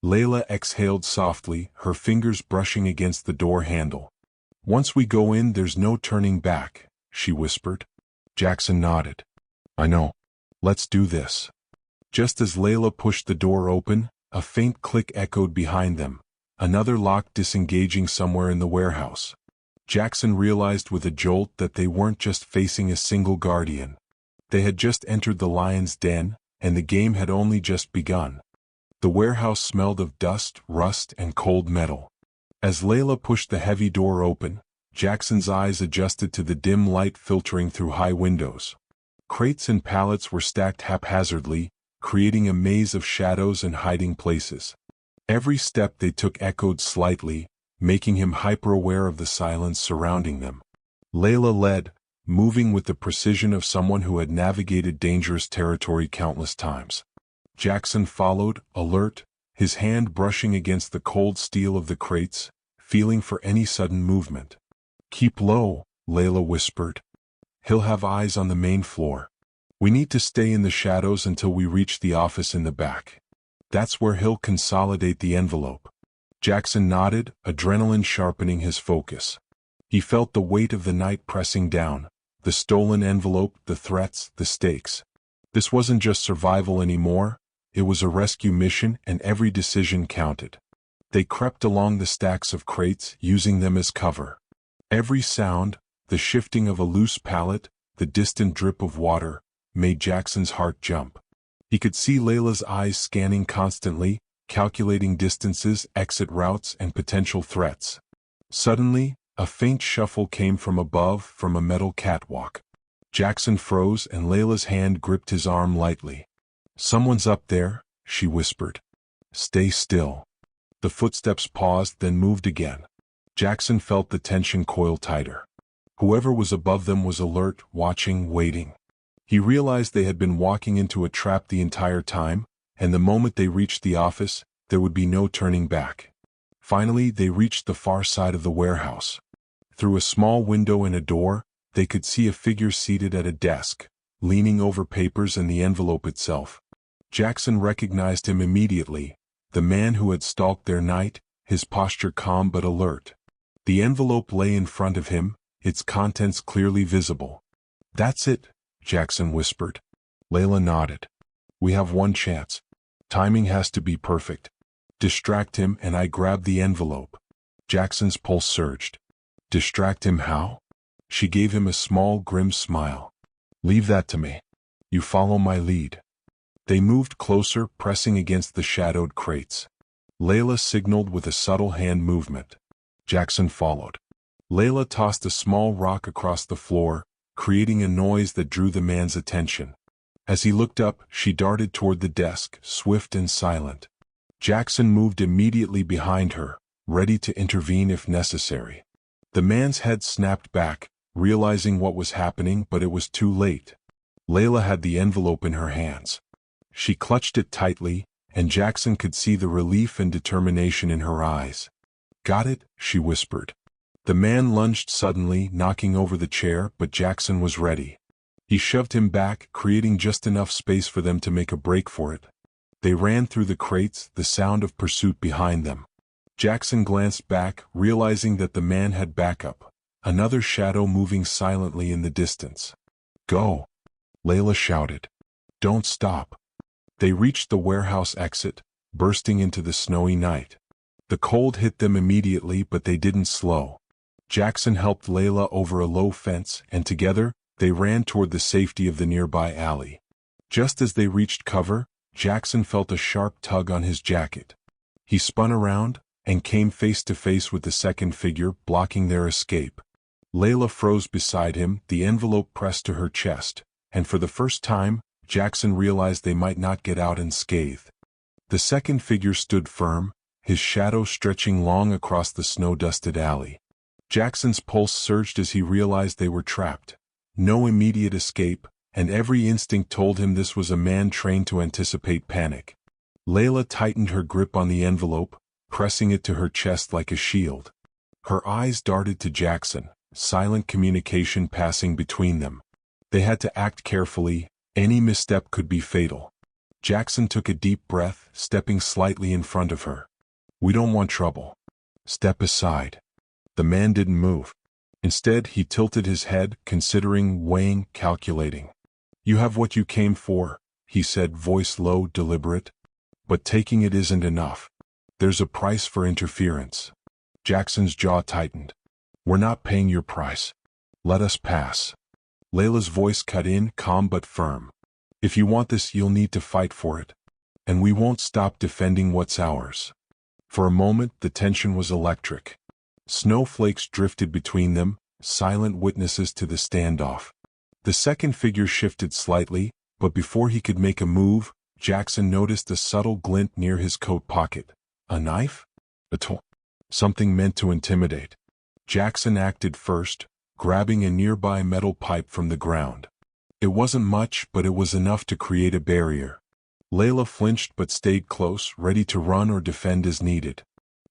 Layla exhaled softly, her fingers brushing against the door handle. Once we go in, there's no turning back, she whispered. Jackson nodded. I know. Let's do this. Just as Layla pushed the door open, a faint click echoed behind them, another lock disengaging somewhere in the warehouse. Jackson realized with a jolt that they weren't just facing a single guardian. They had just entered the lion's den, and the game had only just begun. The warehouse smelled of dust, rust, and cold metal. As Layla pushed the heavy door open, Jackson's eyes adjusted to the dim light filtering through high windows. Crates and pallets were stacked haphazardly, creating a maze of shadows and hiding places. Every step they took echoed slightly, making him hyper-aware of the silence surrounding them. Layla led, moving with the precision of someone who had navigated dangerous territory countless times. Jackson followed, alert, his hand brushing against the cold steel of the crates, feeling for any sudden movement. Keep low, Layla whispered. He'll have eyes on the main floor. We need to stay in the shadows until we reach the office in the back. That's where he'll consolidate the envelope. Jackson nodded, adrenaline sharpening his focus. He felt the weight of the night pressing down, the stolen envelope, the threats, the stakes. This wasn't just survival anymore, it was a rescue mission, and every decision counted. They crept along the stacks of crates, using them as cover. Every sound, the shifting of a loose pallet, the distant drip of water, made Jackson's heart jump. He could see Layla's eyes scanning constantly, calculating distances, exit routes, and potential threats. Suddenly, a faint shuffle came from above, from a metal catwalk. Jackson froze, and Layla's hand gripped his arm lightly. Someone's up there, she whispered. Stay still. The footsteps paused, then moved again. Jackson felt the tension coil tighter. Whoever was above them was alert, watching, waiting. He realized they had been walking into a trap the entire time, and the moment they reached the office, there would be no turning back. Finally, they reached the far side of the warehouse. Through a small window in a door, they could see a figure seated at a desk, leaning over papers and the envelope itself. Jackson recognized him immediately, the man who had stalked their night, his posture calm but alert. The envelope lay in front of him, its contents clearly visible. That's it, Jackson whispered. Layla nodded. We have one chance. Timing has to be perfect. Distract him, and I grabbed the envelope. Jackson's pulse surged. Distract him how? She gave him a small, grim smile. Leave that to me. You follow my lead. They moved closer, pressing against the shadowed crates. Layla signaled with a subtle hand movement. Jackson followed. Layla tossed a small rock across the floor, creating a noise that drew the man's attention. As he looked up, she darted toward the desk, swift and silent. Jackson moved immediately behind her, ready to intervene if necessary. The man's head snapped back, realizing what was happening, but it was too late. Layla had the envelope in her hands. She clutched it tightly, and Jackson could see the relief and determination in her eyes. Got it, she whispered. The man lunged suddenly, knocking over the chair, but Jackson was ready. He shoved him back, creating just enough space for them to make a break for it. They ran through the crates, the sound of pursuit behind them. Jackson glanced back, realizing that the man had backup, another shadow moving silently in the distance. Go! Layla shouted. Don't stop. They reached the warehouse exit, bursting into the snowy night. The cold hit them immediately, but they didn't slow. Jackson helped Layla over a low fence, and together, they ran toward the safety of the nearby alley. Just as they reached cover, Jackson felt a sharp tug on his jacket. He spun around and came face to face with the second figure, blocking their escape. Layla froze beside him, the envelope pressed to her chest, and for the first time, Jackson realized they might not get out unscathed. The second figure stood firm, his shadow stretching long across the snow-dusted alley. Jackson's pulse surged as he realized they were trapped. No immediate escape, and every instinct told him this was a man trained to anticipate panic. Layla tightened her grip on the envelope, pressing it to her chest like a shield. Her eyes darted to Jackson, silent communication passing between them. They had to act carefully, any misstep could be fatal. Jackson took a deep breath, stepping slightly in front of her. "We don't want trouble. Step aside." The man didn't move. Instead, he tilted his head, considering, weighing, calculating. "You have what you came for," he said, voice low, deliberate. "But taking it isn't enough. There's a price for interference." Jackson's jaw tightened. "We're not paying your price. Let us pass." Layla's voice cut in, calm but firm. "If you want this, you'll need to fight for it. And we won't stop defending what's ours." For a moment, the tension was electric. Snowflakes drifted between them, silent witnesses to the standoff. The second figure shifted slightly, but before he could make a move, Jackson noticed a subtle glint near his coat pocket. A knife? A tool? Something meant to intimidate. Jackson acted first, grabbing a nearby metal pipe from the ground. It wasn't much, but it was enough to create a barrier. Layla flinched but stayed close, ready to run or defend as needed.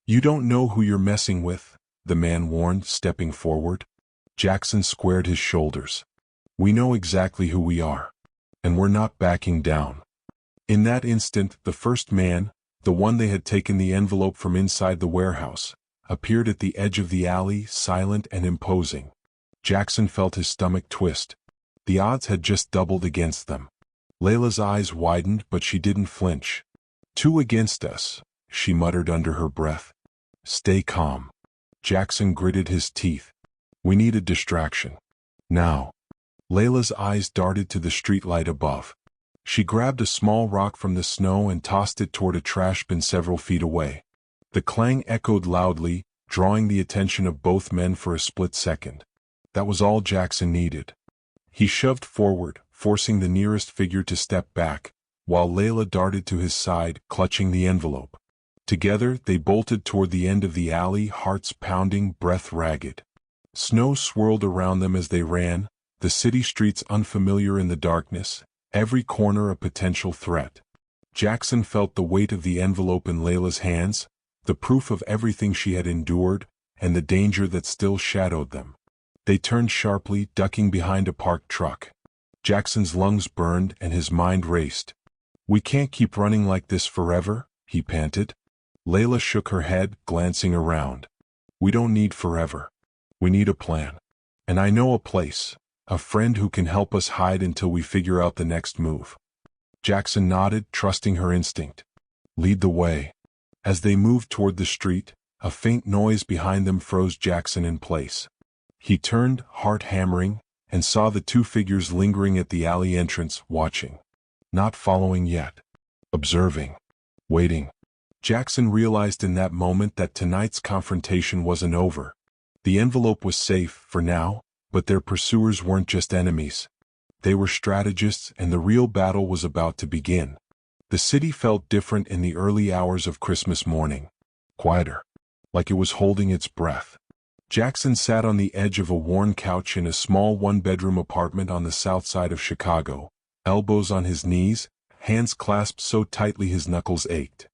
"You don't know who you're messing with," the man warned, stepping forward. Jackson squared his shoulders. "We know exactly who we are. And we're not backing down." In that instant, the first man, the one they had taken the envelope from inside the warehouse, appeared at the edge of the alley, silent and imposing. Jackson felt his stomach twist. The odds had just doubled against them. Layla's eyes widened, but she didn't flinch. "Two against us," she muttered under her breath. "Stay calm." Jackson gritted his teeth. "We need a distraction. Now." Layla's eyes darted to the streetlight above. She grabbed a small rock from the snow and tossed it toward a trash bin several feet away. The clang echoed loudly, drawing the attention of both men for a split second. That was all Jackson needed. He shoved forward, forcing the nearest figure to step back, while Layla darted to his side, clutching the envelope. Together, they bolted toward the end of the alley, hearts pounding, breath ragged. Snow swirled around them as they ran, the city streets unfamiliar in the darkness, every corner a potential threat. Jackson felt the weight of the envelope in Layla's hands, the proof of everything she had endured, and the danger that still shadowed them. They turned sharply, ducking behind a parked truck. Jackson's lungs burned and his mind raced. "We can't keep running like this forever," he panted. Layla shook her head, glancing around. "We don't need forever. We need a plan. And I know a place, a friend who can help us hide until we figure out the next move." Jackson nodded, trusting her instinct. "Lead the way." As they moved toward the street, a faint noise behind them froze Jackson in place. He turned, heart hammering, and saw the two figures lingering at the alley entrance, watching. Not following yet. Observing. Waiting. Jackson realized in that moment that tonight's confrontation wasn't over. The envelope was safe, for now, but their pursuers weren't just enemies. They were strategists, and the real battle was about to begin. The city felt different in the early hours of Christmas morning. Quieter. Like it was holding its breath. Jackson sat on the edge of a worn couch in a small one-bedroom apartment on the south side of Chicago, elbows on his knees, hands clasped so tightly his knuckles ached.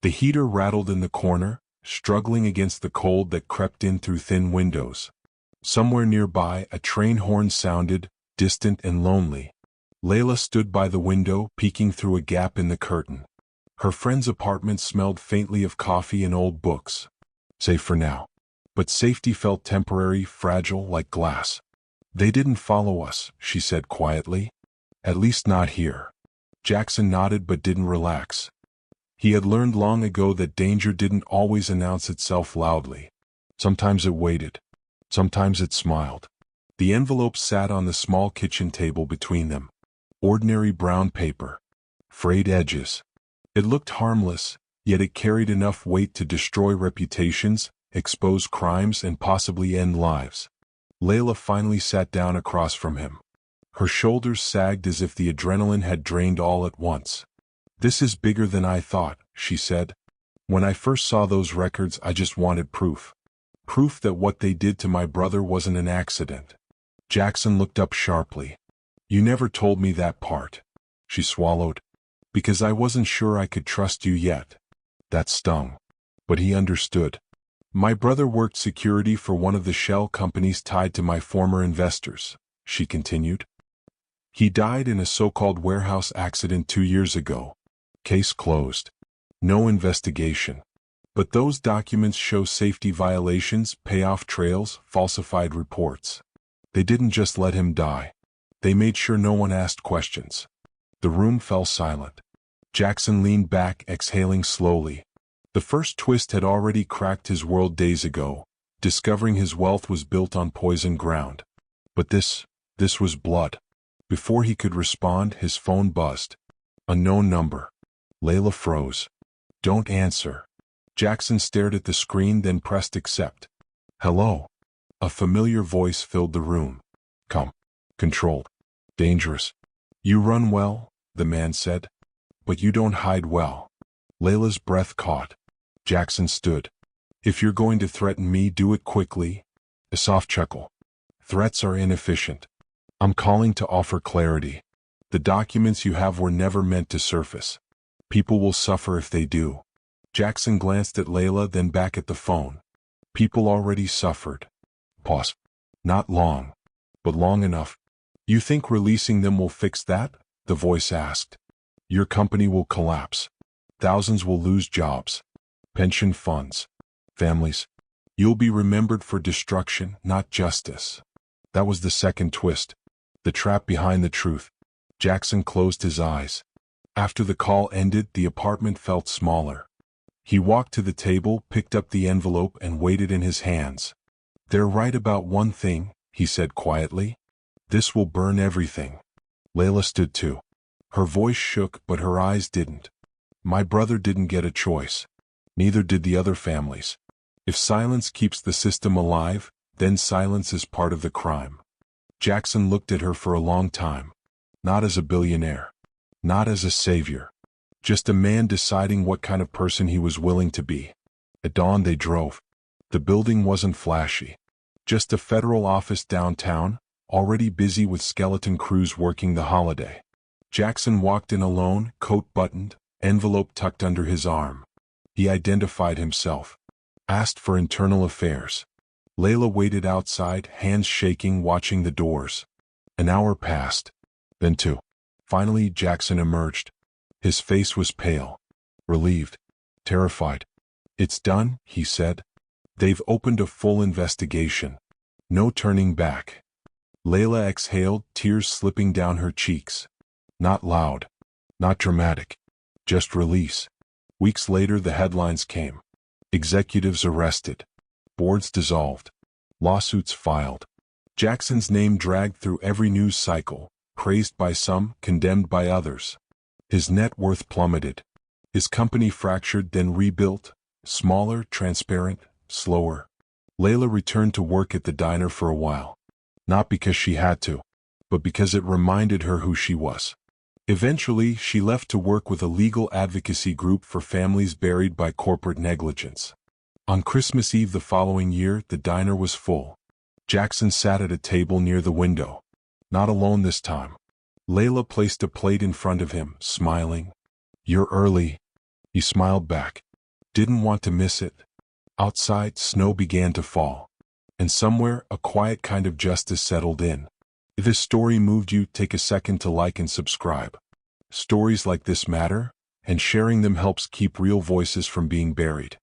The heater rattled in the corner, struggling against the cold that crept in through thin windows. Somewhere nearby, a train horn sounded, distant and lonely. Layla stood by the window, peeking through a gap in the curtain. Her friend's apartment smelled faintly of coffee and old books. Safe for now. But safety felt temporary, fragile, like glass. "They didn't follow us," she said quietly. "At least not here." Jackson nodded but didn't relax. He had learned long ago that danger didn't always announce itself loudly. Sometimes it waited. Sometimes it smiled. The envelope sat on the small kitchen table between them. Ordinary brown paper. Frayed edges. It looked harmless, yet it carried enough weight to destroy reputations, expose crimes, and possibly end lives. Layla finally sat down across from him. Her shoulders sagged as if the adrenaline had drained all at once. "This is bigger than I thought," she said. "When I first saw those records, I just wanted proof. Proof that what they did to my brother wasn't an accident." Jackson looked up sharply. "You never told me that part." She swallowed. "Because I wasn't sure I could trust you yet." That stung. But he understood. "My brother worked security for one of the shell companies tied to my former investors," she continued. "He died in a so-called warehouse accident 2 years ago. Case closed. No investigation. But those documents show safety violations, payoff trails, falsified reports. They didn't just let him die. They made sure no one asked questions." The room fell silent. Jackson leaned back, exhaling slowly. The first twist had already cracked his world days ago, discovering his wealth was built on poisoned ground. But this was blood. Before he could respond, his phone buzzed. Unknown number. Layla froze. "Don't answer." Jackson stared at the screen, then pressed accept. "Hello." A familiar voice filled the room. "Come. Controlled. Dangerous. You run well," the man said. "But you don't hide well." Layla's breath caught. Jackson stood. "If you're going to threaten me, do it quickly." A soft chuckle. "Threats are inefficient. I'm calling to offer clarity. The documents you have were never meant to surface. People will suffer if they do." Jackson glanced at Layla, then back at the phone. "People already suffered." Pause. "Not long. But long enough." "You think releasing them will fix that?" the voice asked. "Your company will collapse. Thousands will lose jobs. Pension funds. Families. You'll be remembered for destruction, not justice." That was the second twist. The trap behind the truth. Jackson closed his eyes. After the call ended, the apartment felt smaller. He walked to the table, picked up the envelope, and weighed it in his hands. "They're right about one thing," he said quietly. "This will burn everything." Layla stood too. Her voice shook, but her eyes didn't. "My brother didn't get a choice. Neither did the other families. If silence keeps the system alive, then silence is part of the crime." Jackson looked at her for a long time. Not as a billionaire. Not as a savior. Just a man deciding what kind of person he was willing to be. At dawn they drove. The building wasn't flashy. Just a federal office downtown, already busy with skeleton crews working the holiday. Jackson walked in alone, coat buttoned, envelope tucked under his arm. He identified himself. Asked for internal affairs. Layla waited outside, hands shaking, watching the doors. An hour passed. Then 2. Finally, Jackson emerged. His face was pale. Relieved. Terrified. "It's done," he said. "They've opened a full investigation. No turning back." Layla exhaled, tears slipping down her cheeks. Not loud. Not dramatic. Just release. Weeks later, the headlines came. Executives arrested. Boards dissolved. Lawsuits filed. Jackson's name dragged through every news cycle, praised by some, condemned by others. His net worth plummeted. His company fractured, then rebuilt, smaller, transparent, slower. Layla returned to work at the diner for a while. Not because she had to, but because it reminded her who she was. Eventually, she left to work with a legal advocacy group for families buried by corporate negligence. On Christmas Eve the following year, the diner was full. Jackson sat at a table near the window. Not alone this time. Layla placed a plate in front of him, smiling. "You're early." He smiled back. Didn't want to miss it. Outside, snow began to fall. And somewhere, a quiet kind of justice settled in. If this story moved you, take a second to like and subscribe. Stories like this matter, and sharing them helps keep real voices from being buried.